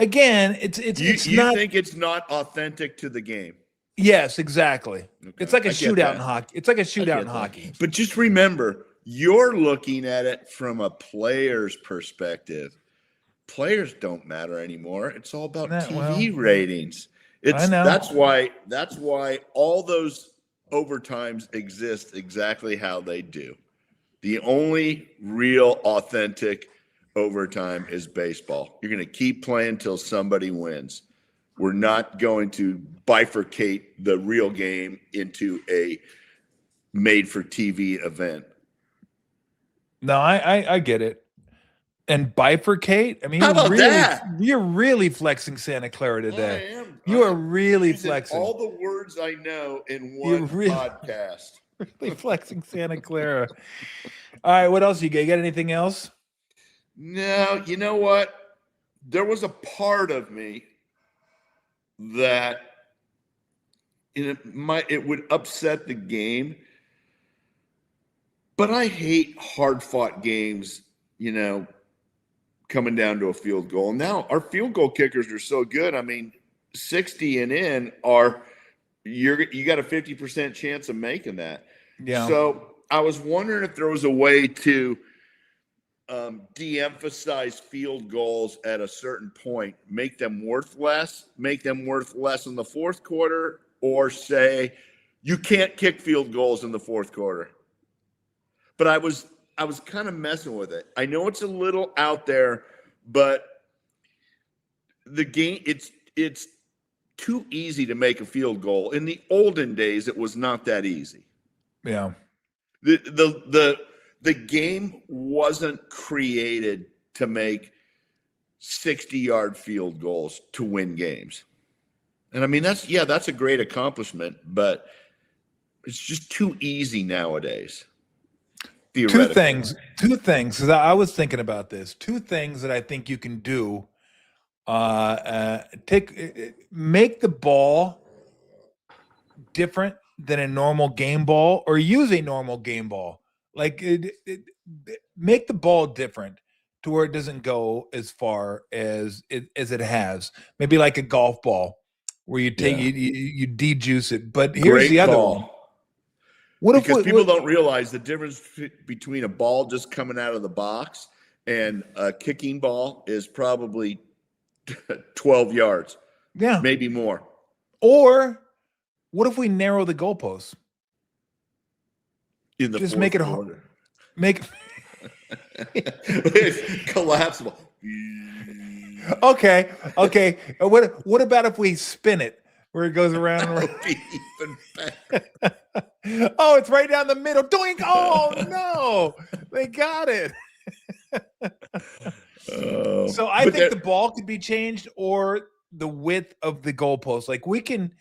You think it's not authentic to the game. Yes, exactly. Okay. It's like a shootout in that. hockey. It's like a shootout in hockey. But just remember, you're looking at it from a player's perspective. Players don't matter anymore. It's all about TV ratings. I know. That's why all those overtimes exist exactly how they do. The only real authentic overtime is baseball. You're going to keep playing till somebody wins. We're not going to bifurcate the real game into a made-for-TV event. No, I get it. And bifurcate? I mean, you're really flexing Santa Clara today. I am. You are really flexing. All the words I know in one podcast. Really flexing Santa Clara. All right, what else you got? You got anything else? No, you know what? There was a part of me that it would upset the game, but I hate hard-fought games, coming down to a field goal. Now, our field goal kickers are so good. I mean, 60 and in you got a 50% chance of making that. Yeah. So I was wondering if there was a way to de-emphasize field goals at a certain point, make them worth less in the fourth quarter, or say you can't kick field goals in the fourth quarter. But I was kind of messing with it. I know it's a little out there, but the game, it's too easy to make a field goal. In the olden days, it was not that easy. Yeah. The game wasn't created to make 60-yard field goals to win games. And I mean, that's a great accomplishment, but it's just too easy nowadays. Two things, because I was thinking about this. Two things that I think you can do. Make the ball different than a normal game ball, or use a normal game ball. Like make the ball different to where it doesn't go as far as it has. Maybe like a golf ball, where you take you de-juice it. But here's Great the other ball. one. Because people don't realize the difference between a ball just coming out of the box and a kicking ball is probably 12 yards. Yeah. Maybe more. Or what if we narrow the goalposts? In the just fourth make it quarter. It's collapsible. Okay. What about if we spin it where it goes around and around? Even better. Oh, it's right down the middle. Doink! Oh no, they got it. So I think the ball could be changed, or the width of the goalpost. Like we can,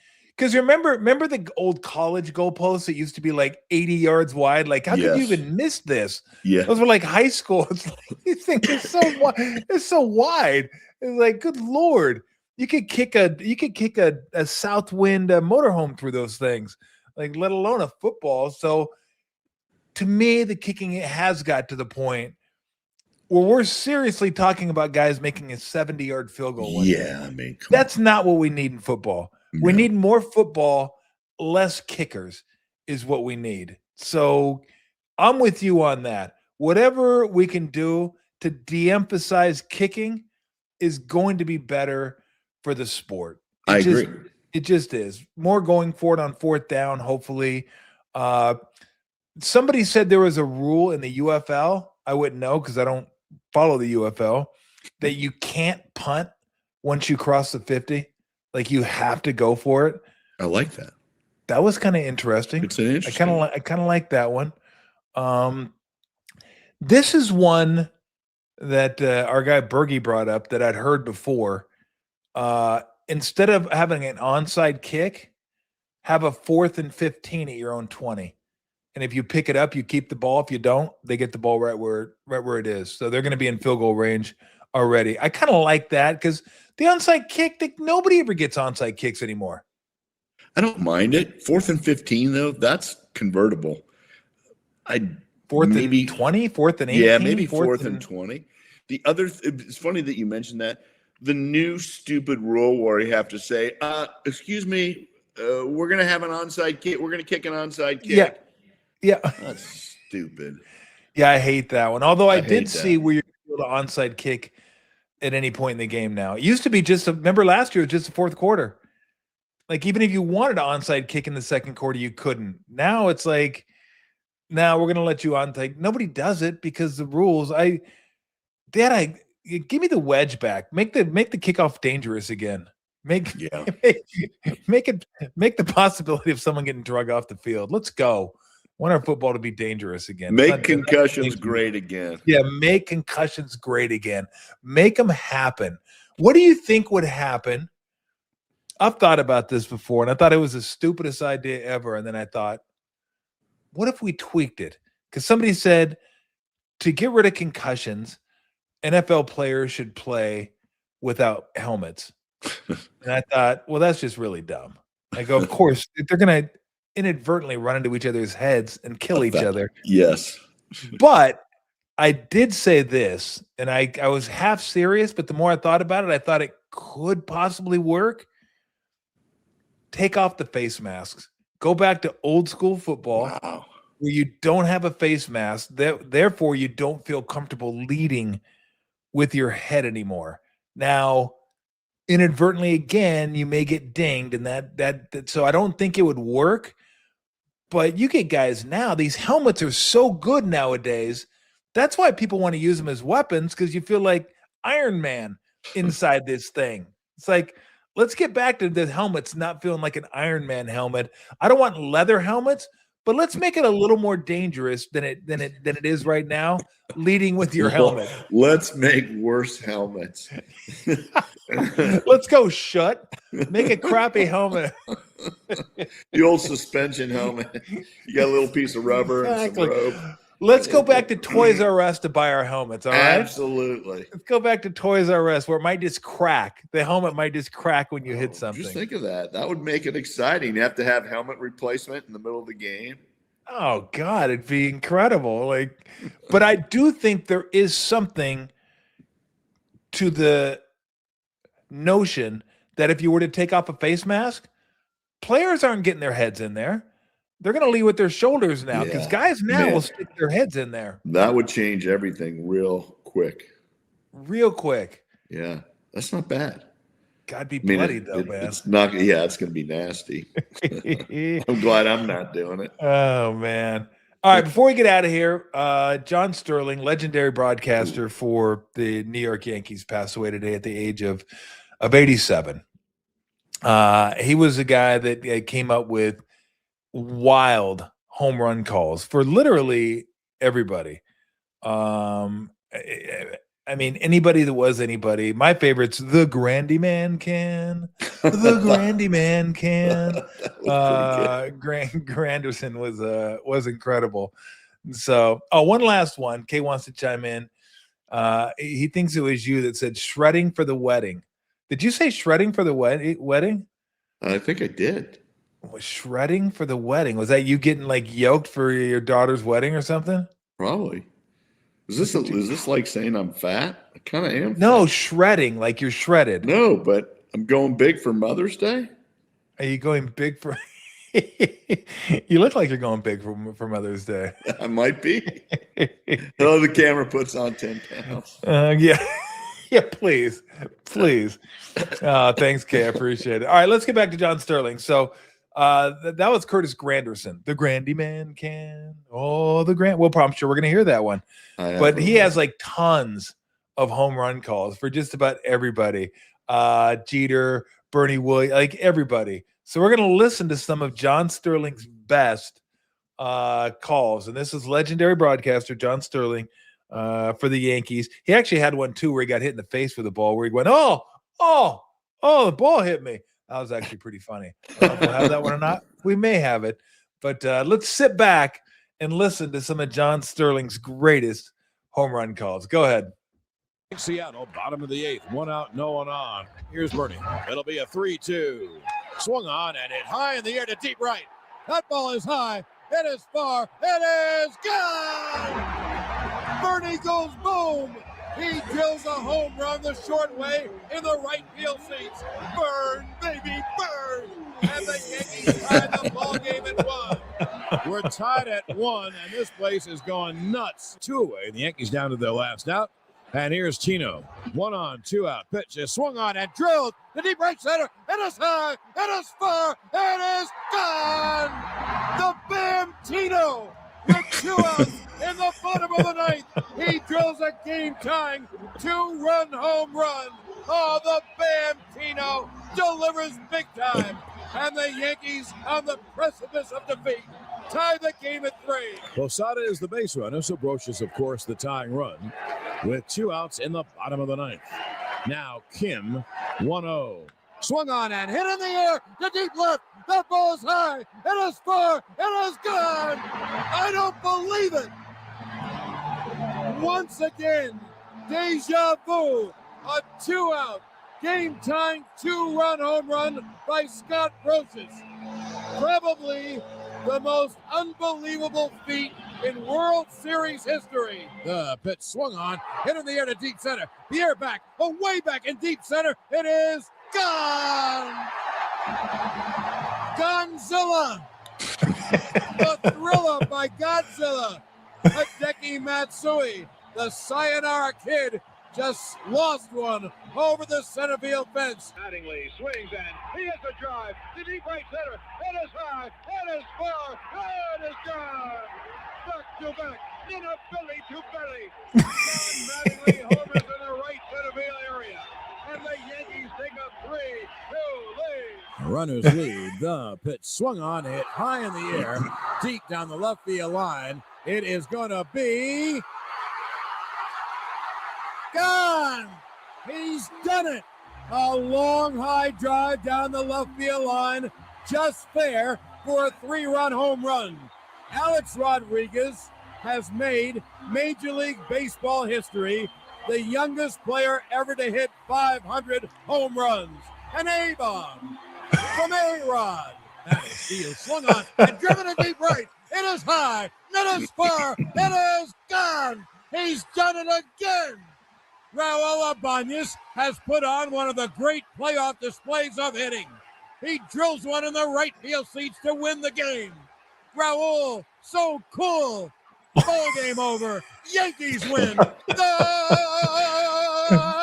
Because remember the old college goalposts that used to be like 80 yards wide? Like, how could you even miss this? Yeah. Those were like high school. It's like, these things are so wide. It's so wide. It's like, good Lord. You could kick a south wind motorhome through those things, like let alone a football. So to me, the kicking has got to the point where we're seriously talking about guys making a 70-yard field goal. Yeah, I mean, that's not what we need in football. No. We need more football, less kickers is what we need. So I'm with you on that. Whatever we can do to de-emphasize kicking is going to be better for the sport. I agree. It just is. More going for it on fourth down, hopefully. Somebody said there was a rule in the UFL. I wouldn't know because I don't follow the UFL, that you can't punt once you cross the 50. Like, you have to go for it. I like that. That was kind of interesting. It's an interesting. I kind of like that one. This is one that our guy Bergie brought up that I'd heard before. Instead of having an onside kick, have a 4th and 15 at your own 20. And if you pick it up, you keep the ball. If you don't, they get the ball right where it is. So they're going to be in field goal range already. I kind of like that because the onside kick, nobody ever gets onside kicks anymore. I don't mind it. 4th and 15, though, that's convertible. 4th and 20, 4th and 18. Yeah, maybe 4th and 20. The other, it's funny that you mentioned that. The new stupid rule where you have to say, excuse me, we're going to have an onside kick. We're going to kick an onside kick. Yeah. That's stupid. Yeah, I hate that one. Although I did see where you're able to onside kick at any point in the game now. It used to be remember last year, it was just the fourth quarter. Like, even if you wanted to onside kick in the second quarter, you couldn't. Now it's like, now we're going to let you onside. Nobody does it because the rules. Give me the wedge back. Make the kickoff dangerous again. Make the possibility of someone getting drug off the field. Let's go. Want our football to be dangerous again. Make concussions great again. Yeah, make concussions great again. Make them happen. What do you think would happen? I've thought about this before, and I thought it was the stupidest idea ever. And then I thought, what if we tweaked it? Because somebody said to get rid of concussions, NFL players should play without helmets. And I thought, well, that's just really dumb. I go, of course, they're going to inadvertently run into each other's heads and kill each other. Yes. But I did say this, and I was half serious, but the more I thought about it, I thought it could possibly work. Take off the face masks. Go back to old school football. Wow. Where you don't have a face mask. Therefore, you don't feel comfortable leading with your head anymore. Now, inadvertently, again, you may get dinged, and that so I don't think it would work. But you get guys now, these helmets are so good nowadays. That's why people want to use them as weapons, because you feel like Iron Man inside this thing. It's like, let's get back to the helmets not feeling like an Iron Man helmet. I don't want leather helmets, but let's make it a little more dangerous than it is right now, leading with your helmet. Let's make worse helmets. Let's go shut. Make a crappy helmet. The old suspension helmet. You got a little piece of rubber and some rope. Let's go back to Toys R Us to buy our helmets, all right? Absolutely. Let's go back to Toys R Us where it might just crack. The helmet might just crack when you hit something. Just think of that. That would make it exciting. You have to have helmet replacement in the middle of the game. Oh, God, it'd be incredible. But I do think there is something to the notion that if you were to take off a face mask, players aren't getting their heads in there. They're going to lead with their shoulders now because guys now will stick their heads in there. That would change everything real quick. Real quick. Yeah, that's not bad. Gotta be bloody though, man. It's not. Yeah, it's going to be nasty. I'm glad I'm not doing it. Oh man! All right, before we get out of here, John Sterling, legendary broadcaster for the New York Yankees, passed away today at the age of 87. He was a guy that came up with wild home run calls for literally everybody. I mean, anybody that was anybody. My favorite's the Grandy Man can. The Grandy Man can. Granderson was incredible. So, one last one. Kay wants to chime in. He thinks it was you that said shredding for the wedding. Did you say shredding for the wedding? I think I did. Was shredding for the wedding? Was that you getting like yoked for your daughter's wedding or something? Probably. Is this like saying I'm fat? I kind of am. No, fat. shredding, like you're shredded. No, but I'm going big for Mother's Day. Are you going big for? You look like you're going big for Mother's Day. I might be. Oh, the camera puts on 10 pounds. Yeah. Yeah, please. Thanks, Kay. I appreciate it. All right, let's get back to John Sterling. So that was Curtis Granderson. The Grandy Man can. Oh, the Grand. Well, I'm sure we're going to hear that one. But he has like tons of home run calls for just about everybody. Jeter, Bernie Williams, like everybody. So we're going to listen to some of John Sterling's best calls. And this is legendary broadcaster John Sterling for the Yankees. He actually had one, too, where he got hit in the face with the ball, where he went, oh, the ball hit me. That was actually pretty funny. I don't know if we'll have that one or not. We may have it. But let's sit back and listen to some of John Sterling's greatest home run calls. Go ahead. Seattle, bottom of the 8th. 1 out, no one on. Here's Bernie. It'll be a 3-2. Swung on and hit high in the air to deep right. That ball is high. It is far. It is gone. Bernie goes boom. He drills a home run the short way in the right field seats. Burn, baby, burn. And the Yankees tied the ball game at 1. We're tied at 1, and this place is going nuts. 2 away. The Yankees down to their last out. And here's Tino. 1 on, 2 out. Pitch is swung on and drilled to deep right center. It is high. It is far. It is gone. The Bam Tino with 2 outs in the bottom of the 9th. He drills a game-tying 2-run home run. Oh, the Bam Tino delivers big time. And the Yankees on the precipice of defeat tie the game at 3. Posada is the base runner, so Broch is, of course, the tying run with 2 outs in the bottom of the 9th. Now Kim, 1-0. Swung on and hit in the air to deep left. That ball is high. It is far. It is gone. I don't believe it. Once again, deja vu. A 2-out, game-tying 2-run home run by Scott Brosius. Probably the most unbelievable feat in World Series history. The pitch swung on, hit in the air to deep center. The air back, away back in deep center. It is gone. Gonzilla. The thriller by Godzilla. Hideki Matsui, the Sayonara Kid, just lost one over the center field fence. Mattingly swings and he hits a drive to deep right center. It is high, it is far, it is gone. Back to back, in a belly to belly. John Mattingly homers in the right center field area. And the Yankees take a 3-2 lead. Runners lead. The pitch swung on, hit high in the air, deep down the left field line. It is going to be gone. He's done it. A long high drive down the left field line, just fair for a 3-run home run. Alex Rodriguez has made Major League Baseball history, the youngest player ever to hit 500 home runs. An A-bomb from A-Rod. That is steal swung on and driven to deep right. It is high. It is far. It is gone. He's done it again. Raul Ibanez has put on one of the great playoff displays of hitting. He drills one in the right field seats to win the game. Raul, so cool. Ball game over. Yankees win. The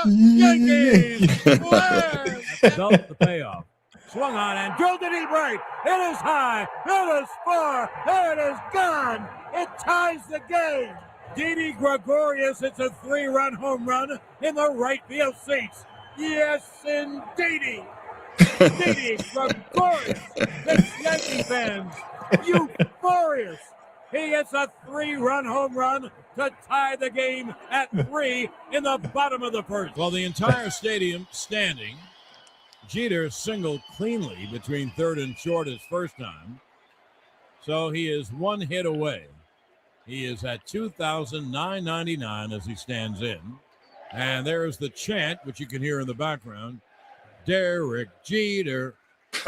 Yankees win. Felt the payoff. Swung on and drilled to deep right. It is high. It is far. It is gone. It ties the game. Didi Gregorius hits a 3-run home run in the right field seats. Yes, indeedy. Didi Gregorius makes Yankee fans euphorious. He hits a 3-run home run to tie the game at 3 in the bottom of the first. Well, the entire stadium standing. Jeter singled cleanly between third and short his first time. So he is 1 hit away. He is at 2,999 as he stands in. And there's the chant, which you can hear in the background. Derek Jeter.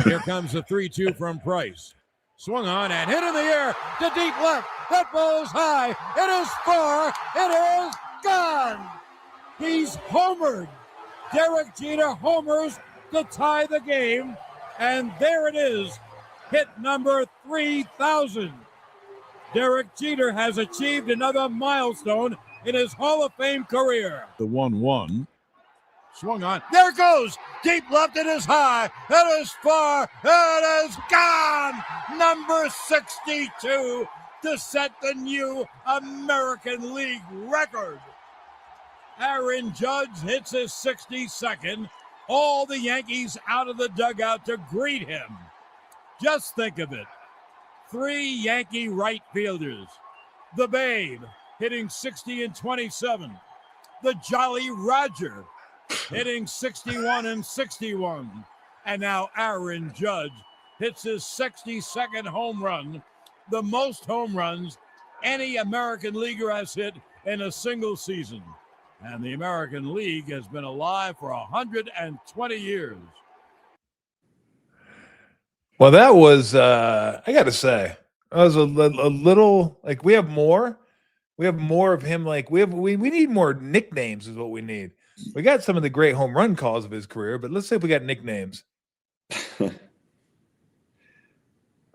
Here comes the 3-2 from Price. Swung on and hit in the air to deep left. That ball is high. It is far. It is gone. He's homered. Derek Jeter homers to tie the game. And there it is. Hit number 3,000. Derek Jeter has achieved another milestone in his Hall of Fame career. The 1-1. Swung on. There it goes. Deep left. It is high. It is far. It is gone. Number 62 to set the new American League record. Aaron Judge hits his 62nd. All the Yankees out of the dugout to greet him. Just think of it. 3 Yankee right fielders. The Babe hitting 60 and 27. The Jolly Roger hitting 61 and 61. And now Aaron Judge hits his 62nd home run, the most home runs any American leaguer has hit in a single season. And the American League has been alive for 120 years. Well, that was, I got to say, that was a little, like, we have more of him. Like, we need more nicknames is what we need. We got some of the great home run calls of his career, but let's say if we got nicknames.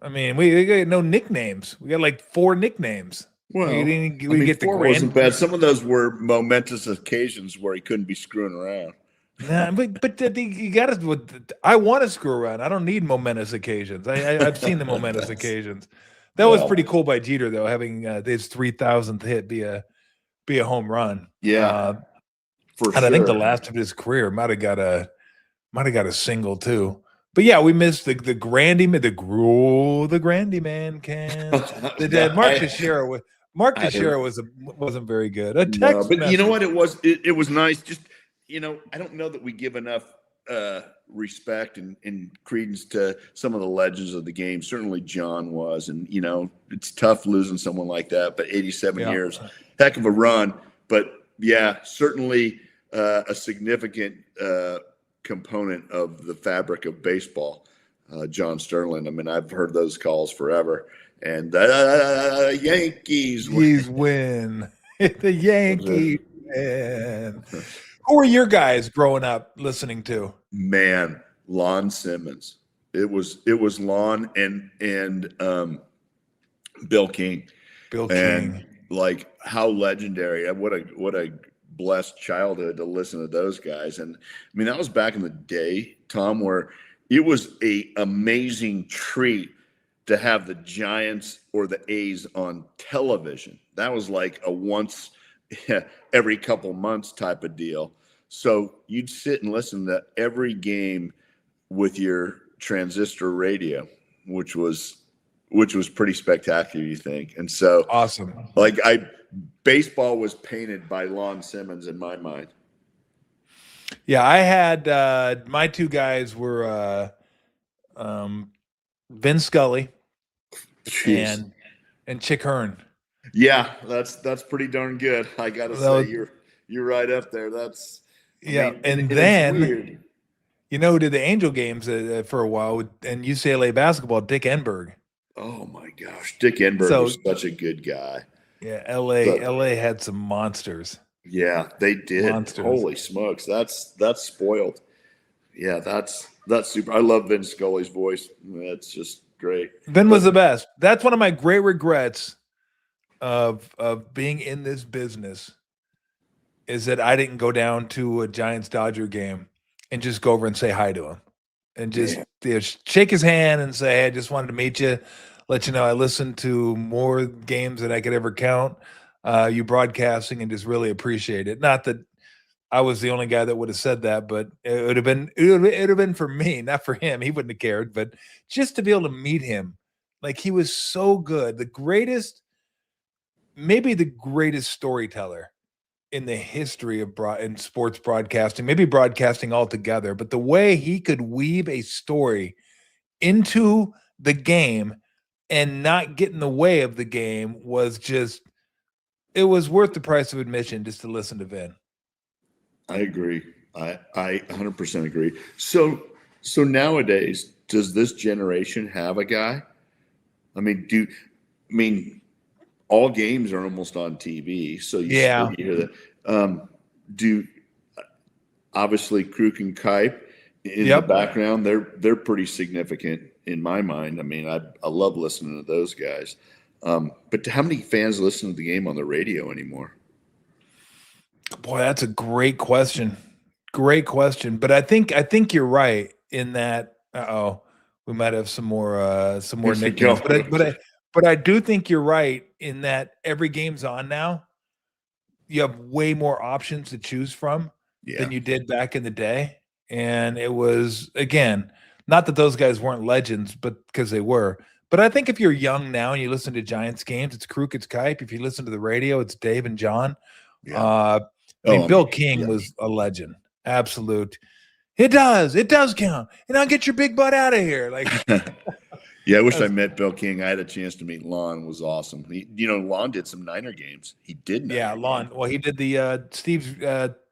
I mean, we got no nicknames. We got like 4 nicknames. Well, we get the 4 wasn't bad. Some of those were momentous occasions where he couldn't be screwing around. Nah, but you got to. I want to screw around. I don't need momentous occasions. I've seen the momentous occasions. That was pretty cool by Jeter, though, having his 3,000th hit be a home run. Yeah, for sure. And I think the last of his career might have got a single too. But yeah, we missed the Grandy man, the Grandy man can. Mark Teixeira wasn't very good. But you know what? It was nice. Just, I don't know that we give enough respect and credence to some of the legends of the game. Certainly John was, and it's tough losing someone like that. But 87 years, heck of a run. But yeah, certainly a significant component of the fabric of baseball. John Sterling. I mean, I've heard those calls forever. And the Yankees win. The Yankees win. Who were your guys growing up listening to? Man, Lon Simmons. It was Lon and Bill King. And like how legendary. What a blessed childhood to listen to those guys. And I mean, that was back in the day, Tom, where it was a amazing treat to have the Giants or the A's on television. That was like a once every couple months type of deal. So you'd sit and listen to every game with your transistor radio, which was pretty spectacular, you think. And so awesome. Like baseball was painted by Lon Simmons in my mind. Yeah, I had my 2 guys were Vin Scully and Chick Hearn. Yeah, that's pretty darn good. I gotta say, you're right up there. That's and then weird. Who did the Angel games for a while and UCLA basketball? Dick Enberg. Oh my gosh, Dick Enberg was such a good guy. Yeah, LA had some monsters. Yeah, they did. Monsters. Holy smokes, that's spoiled. Yeah, that's super. I love Vin Scully's voice. That's just great. Vin was the best. That's one of my great regrets of being in this business is that I didn't go down to a Giants-Dodger game and just go over and say hi to him and just shake his hand and say, hey, I just wanted to meet you, let you know I listened to more games than I could ever count. You broadcasting and just really appreciate it. Not that I was the only guy that would have said that, but it would have been for me, not for him. He wouldn't have cared, but just to be able to meet him, like he was so good, the greatest maybe the greatest storyteller in the history of in sports broadcasting, maybe broadcasting altogether, but the way he could weave a story into the game and not get in the way of the game was just, it was worth the price of admission just to listen to Vin. I agree. I 100% agree. So nowadays, does this generation have a guy? I mean, all games are almost on TV, so you hear that. Obviously Kruk and Kipe in the background, they're pretty significant in my mind. I mean, I love listening to those guys. But how many fans listen to the game on the radio anymore? Boy, that's a great question. Great question. But I think you're right in that. We might have some more nicknames. But I do think you're right in that every game's on now. You have way more options to choose from than you did back in the day. And it was, again, not that those guys weren't legends, but because they were. But I think if you're young now and you listen to Giants games, it's Kruk, it's Kipe. If you listen to the radio, it's Dave and John. Yeah. Bill King was a legend. Absolute. It does count. And I'll get your big butt out of here. Like, yeah, I wish I met Bill King. I had a chance to meet Lon. It was awesome. Lon did some Niner games. He did. Lon. Well, he did the Steve's.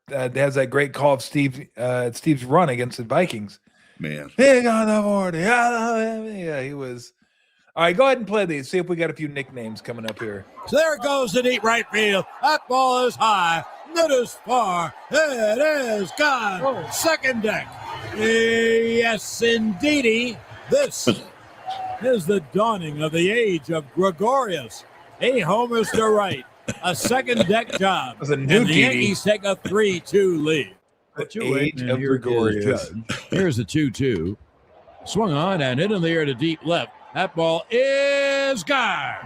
Has that great call of Steve's run against the Vikings. Man, big on the 40. Yeah, he was. All right, go ahead and play these. See if we got a few nicknames coming up here. So there goes the deep right field. That ball is high. It is far. It is gone. Oh. Second deck. Yes, indeedy. This is the dawning of the age of Gregorius. He homers to right. A second deck job. And the Yankees take a 3-2 lead. The age of Gregorius. Here's the 2-2. Swung on and hit in the air to deep left. That ball is gone.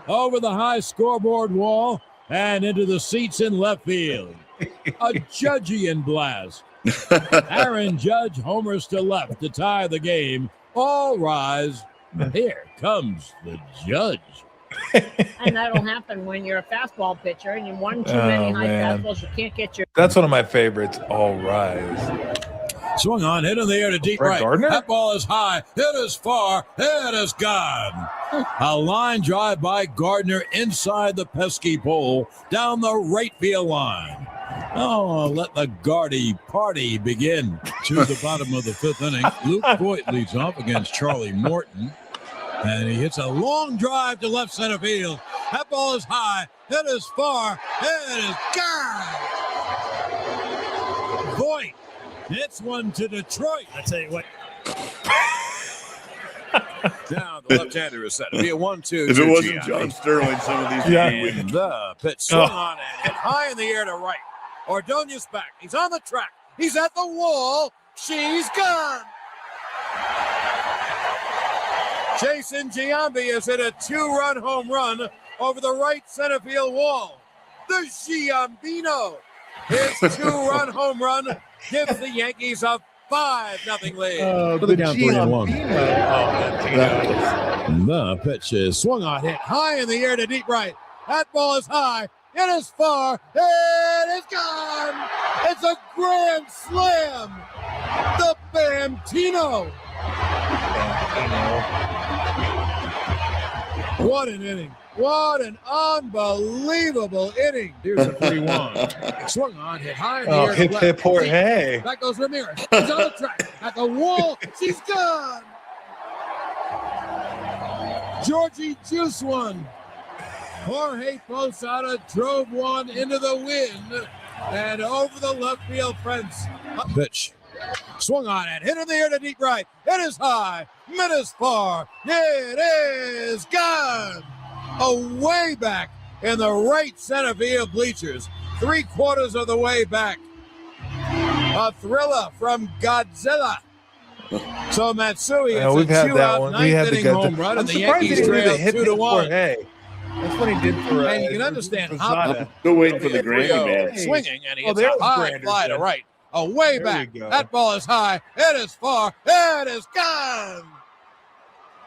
Over the high scoreboard wall and into the seats in left field. A Judgian blast. Aaron Judge homers to left to tie the game. All rise. Here comes the Judge. And that'll happen when you're a fastball pitcher and you won too many high fastballs. You can't get your. That's one of my favorites. All rise. Swung on, hit in the air to deep right. Gardner? That ball is high. It is far. It is gone. A line drive by Gardner inside the pesky pole down the right field line. Oh, let the Gardy party begin. To the bottom of the fifth inning, Luke Voigt leads off against Charlie Morton. And he hits a long drive to left center field. That ball is high. It is far. It is gone. Voigt hits one to Detroit. I tell you what. Now the left-hander is set. It'll be a 1-2. If it wasn't John Sterling, some of these would win. The pitch swung on and hit high in the air to right. Ordonez back. He's on the track. He's at the wall. She's gone. Jason Giambi has hit a 2-run home run over the right center field wall. The Giambino. His 2-run home run gives the Yankees a 5-0 lead. The down 3-1. The pitch is swung on, hit high in the air to deep right. That ball is high. It is far. It is gone. It's a grand slam. The Bamtino. What an inning. What an unbelievable inning. Here's a 3-1. Swung on, hit high in the air. Hip, hip, hey. Back goes Ramirez. He's on the track. At the wall. She's gone. Georgie Juice one. Jorge Posada drove one into the wind and over the left field fence. Pitch. Swung on and hit in the air to deep right. It is high. It is far. It is gone. Away back in the right center field bleachers. 3/4 of the way back. A thriller from Godzilla. So Matsui hits a 2-out ninth-inning home run, and the Yankees trail 2-1. That's what he did for. And you can understand how. I'm still waiting for the Granny man. Swinging, and he hits a high fly to right. Away back. That ball is high. It is far. It is gone.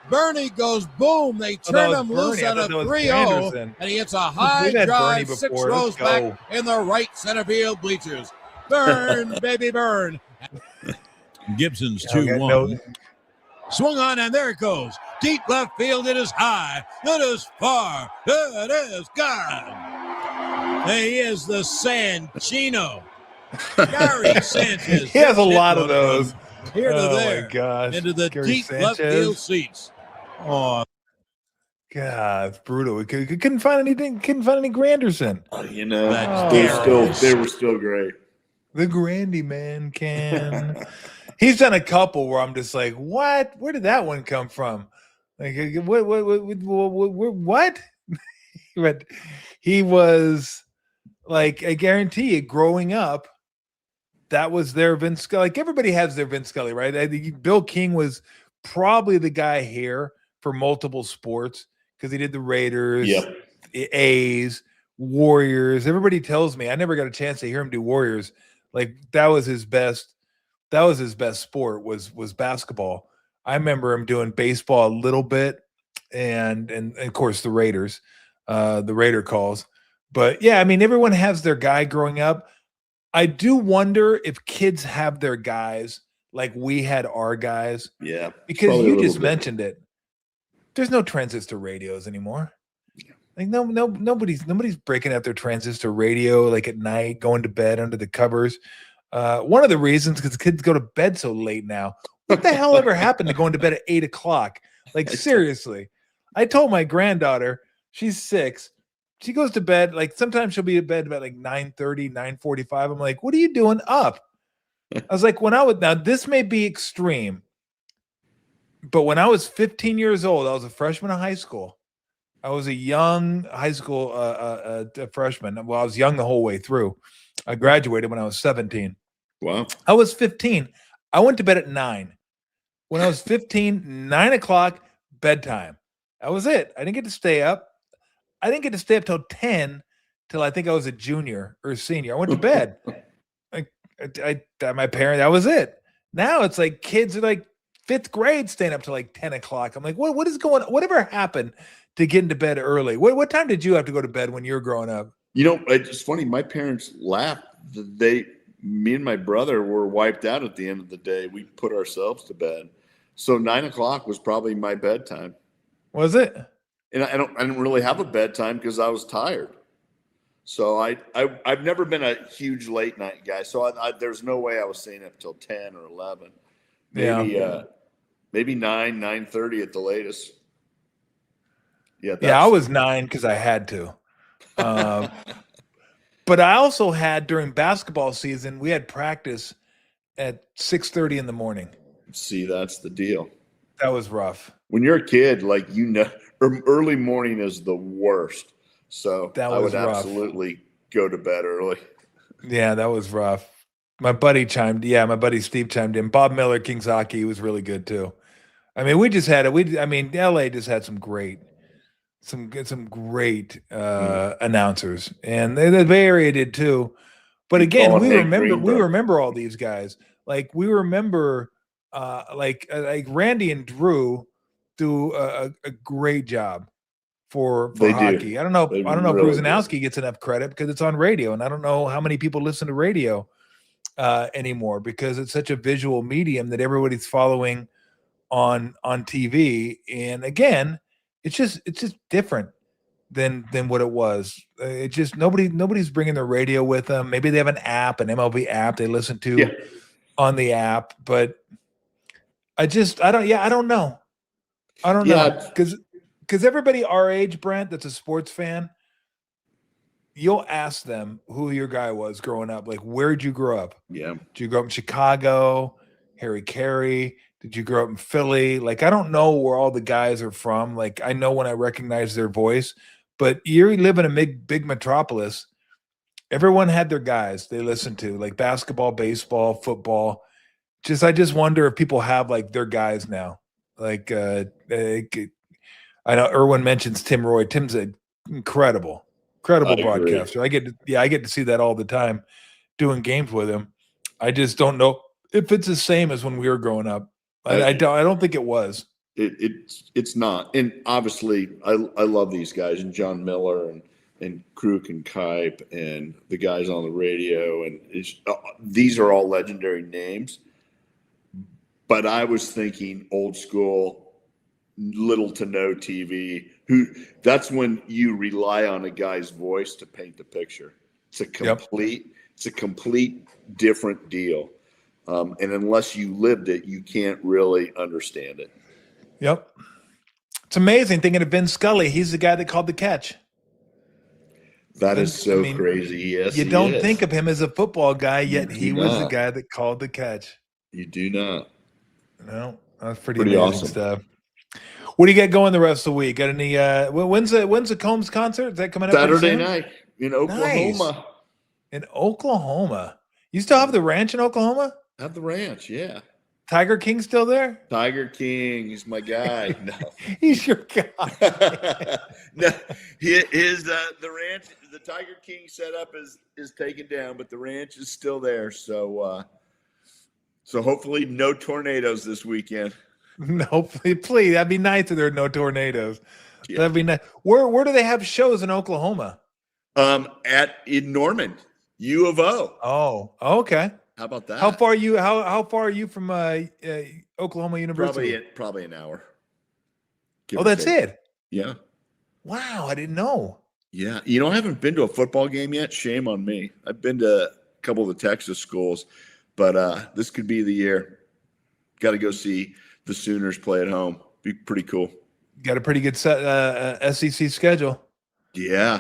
Bernie goes boom. They turn him loose on a 3-0, and he hits a high drive 6 rows back in the right center field bleachers. Burn, baby, burn. Gibson's 2-1. Swung on, and there it goes. Deep left field. It is high. It is far. It is gone. He is the Sanchino. Gary Sanchez. He has a lot of those. Here to there. My gosh. Into the Gary deep Sanchez. left field seats. Oh, God, it's brutal. We couldn't find anything. Couldn't find any Granderson. They were still great. The Grandy man can. He's done a couple where I'm just like, what? Where did that one come from? Like, what? But he was like, I guarantee you, growing up, that was their Vince Scully. Like, everybody has their Vince Scully, right? I think Bill King was probably the guy here for multiple sports because he did the Raiders, A's, Warriors. Everybody tells me, I never got a chance to hear him do Warriors. Like, that was his best sport was basketball. I remember him doing baseball a little bit and of course the Raiders, the Raider calls. But yeah, I mean, everyone has their guy growing up. I do wonder if kids have their guys like we had our guys. Yeah. Because you just mentioned it. There's no transistor radios anymore. Like nobody's breaking out their transistor radio like at night, going to bed under the covers. One of the reasons because kids go to bed so late now. What the hell ever happened to going to bed at 8:00? Like, seriously. I told my granddaughter, she's 6. She goes to bed, like sometimes she'll be in bed about like 9:30, 9:45. I'm like, what are you doing up? I was like, now this may be extreme, but when I was 15 years old, I was a freshman in high school. I was a young high school freshman. Well, I was young the whole way through. I graduated when I was 17. Wow. I was 15. I went to bed at 9. When I was 15, 9 o'clock, bedtime. That was it. I didn't get to stay up. I didn't get to stay up till 10, till I think I was a junior or a senior. I went to bed. My parents, that was it. Now it's like kids are like 5th grade staying up till like 10 o'clock. I'm like, what is going on? Whatever happened to get into bed early? What time did you have to go to bed when you were growing up? You know, it's funny. My parents laughed. Me and my brother were wiped out at the end of the day. We put ourselves to bed. So 9 o'clock was probably my bedtime. Was it? And I didn't really have a bedtime because I was tired. So I've never been a huge late night guy. So there's no way I was staying up till 10 or 11. Maybe 9, 9:30 at the latest. Yeah, I was 9 because I had to. But I also had, during basketball season, we had practice at 6:30 in the morning. See, that's the deal. That was rough. When you're a kid, like, early morning is the worst. So I would absolutely go to bed early. Yeah, that was rough. My buddy Steve chimed in. Bob Miller, King's Hockey, was really good too. I mean, we just had it. LA just had some great announcers, and the Bay Area did too. But again, we remember all these guys. Like, we remember, like Randy and Drew do a great job for hockey. I don't know if Bruzanowski gets enough credit because it's on radio, and I don't know how many people listen to radio anymore because it's such a visual medium that everybody's following on TV. And again, it's just different than what it was. It just nobody's bringing their radio with them. Maybe they have an MLB app they listen to on the app, but I don't know because everybody our age, Brent, that's a sports fan, you'll ask them who your guy was growing up. Like, where'd you grow up? Yeah. Did you grow up in Chicago? Harry Carey? Did you grow up in Philly? Like, I don't know where all the guys are from. Like, I know when I recognize their voice, but you live in a big metropolis. Everyone had their guys they listened to, like basketball, baseball, football. I just wonder if people have like their guys now. Like, I know Erwin mentions Tim Roy. Tim's an incredible broadcaster. I get to see that all the time doing games with him. I just don't know if it's the same as when we were growing up. I don't think it was. It's not. And obviously, I love these guys, and John Miller and Kruk and Kipe and the guys on the radio, and these are all legendary names. But I was thinking old school, little to no TV. That's when you rely on a guy's voice to paint the picture. It's a complete different deal. And unless you lived it, you can't really understand it. Yep. It's amazing thinking of Vin Scully. He's the guy that called the catch. That is so crazy. Yes, you don't think of him as a football guy, yet he was the guy that called the catch. You do not. No, that's pretty amazing awesome stuff. What do you get going the rest of the week? Got any? When's the Combs concert? Is that coming up Saturday night in Oklahoma? Nice. In Oklahoma, you still have the ranch in Oklahoma? Have the ranch, yeah. Tiger King still there? Tiger King, he's my guy. No, he's your guy. No, the ranch, the Tiger King setup is taken down, but the ranch is still there. So hopefully no tornadoes this weekend. Hopefully, please. That'd be nice if there are no tornadoes. Yeah. That'd be nice. Where do they have shows in Oklahoma? In Norman, U of O. Oh, okay. How about that? How far are you from Oklahoma University? Probably an hour. Oh, that's it. Yeah. Wow, I didn't know. Yeah, I haven't been to a football game yet. Shame on me. I've been to a couple of the Texas schools, but this could be the year. Got to go see the Sooners play at home. Be pretty cool. Got a pretty good SEC schedule. Yeah,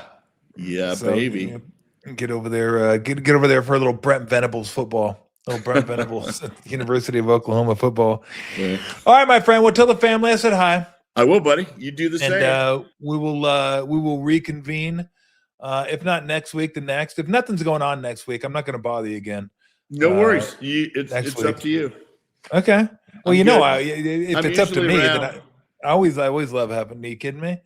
so, baby. Get over there. Get over there for a little Brent Venables football. Little Brent Venables, University of Oklahoma football. Yeah. All right, my friend. Well, tell the family I said hi. I will, buddy. You do the same. And we will reconvene. If not next week, the next. If nothing's going on next week, I'm not going to bother you again. No worries. It's up to you. Okay. Well, if it's up to me, then I always love having. Are you kidding me?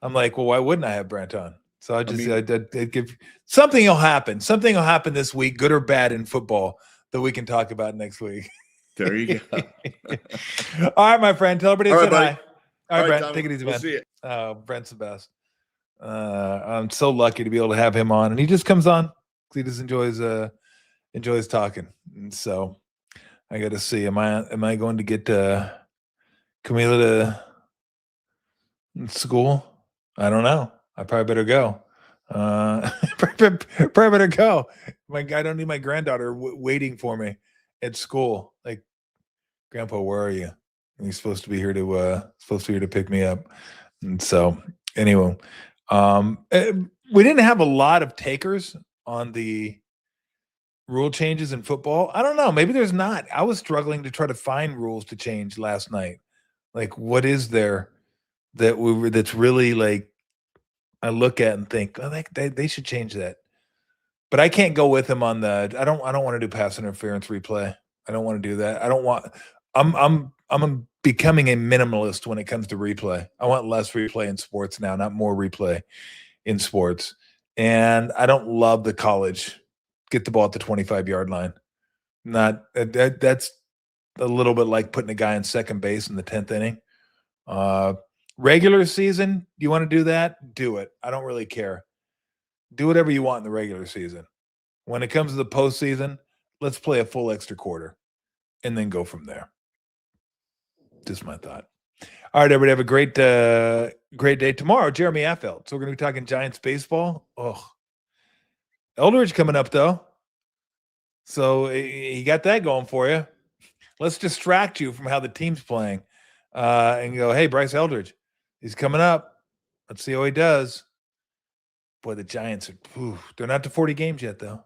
I'm like, well, why wouldn't I have Brent on? So I give something will happen. Something will happen this week, good or bad in football, that we can talk about next week. There you go. All right, my friend. Tell everybody to say hi. All right, Brent. Tommy, take it easy, we'll man. See you. Brent's the best. I'm so lucky to be able to have him on, and he just comes on because he just enjoys talking. And so I got to see. Am I going to get Camila to school? I don't know. I probably better go. Probably better go. I don't need my granddaughter waiting for me at school. Like, Grandpa, where are you? And he's supposed to be here to pick me up. And so, anyway, we didn't have a lot of takers on the rule changes in football. I don't know. Maybe there's not. I was struggling to try to find rules to change last night. Like, what is there that's really like I look at and think, oh, they should change that. But I can't go with him on the. I don't want to do pass interference replay. I don't want to do that. I'm becoming a minimalist when it comes to replay. I want less replay in sports now, not more replay in sports. And I don't love the college get the ball at the 25-yard line. Not that's a little bit like putting a guy in second base in the 10th inning. Regular season, do you want to do that? Do it. I don't really care. Do whatever you want in the regular season. When it comes to the postseason, let's play a full extra quarter and then go from there. Just my thought. All right, everybody, have a great day. Tomorrow, Jeremy Affeld. So we're going to be talking Giants baseball. Oh, Eldridge coming up, though. So he got that going for you. Let's distract you from how the team's playing and go, hey, Bryce Eldridge, he's coming up. Let's see how he does. Boy, the Giants they're not to 40 games yet, though.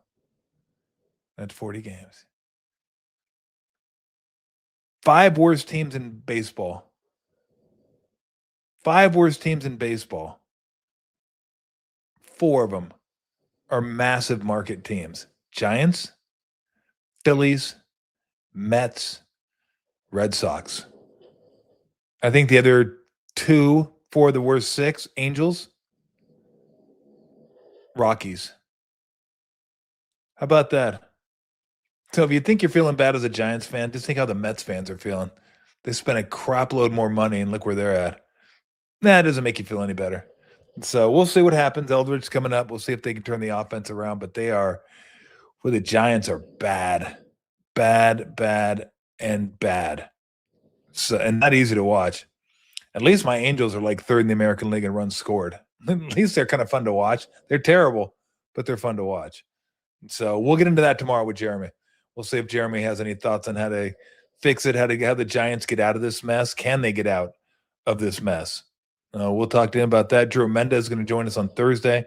Not to 40 games. 5 worst teams in baseball. 5 worst teams in baseball. 4 of them are massive market teams. Giants, Phillies, Mets, Red Sox. I think the other 4 of the worst 6, Angels, Rockies. How about that? So if you think you're feeling bad as a Giants fan, just think how the Mets fans are feeling. They spent a crap load more money, and look where they're at. Nah, it doesn't make you feel any better. So we'll see what happens. Eldridge's coming up. We'll see if they can turn the offense around. But the Giants are bad, and bad. So, and not easy to watch. At least my Angels are like third in the American League in runs scored. At least they're kind of fun to watch. They're terrible, but they're fun to watch. So we'll get into that tomorrow with Jeremy. We'll see if Jeremy has any thoughts on how to fix it, how the Giants get out of this mess. Can they get out of this mess? We'll talk to him about that. Drew Mendez is going to join us on Thursday.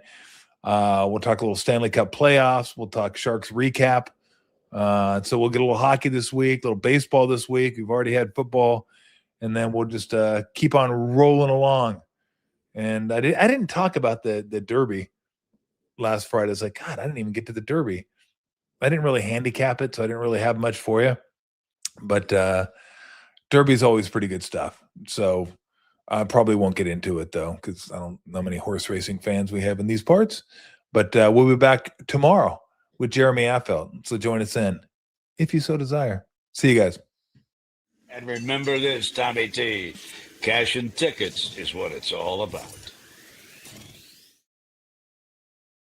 We'll talk a little Stanley Cup playoffs. We'll talk Sharks recap. So we'll get a little hockey this week, a little baseball this week. We've already had football, and then we'll just keep on rolling along. And I didn't talk about the Derby last Friday. I was like, God, I didn't even get to the Derby. I didn't really handicap it, so I didn't really have much for you. But Derby's always pretty good stuff. So I probably won't get into it, though, because I don't know how many horse racing fans we have in these parts. But we'll be back tomorrow with Jeremy Affelt. So join us in, if you so desire. See you guys. And remember this, Tommy T, cash and tickets is what it's all about.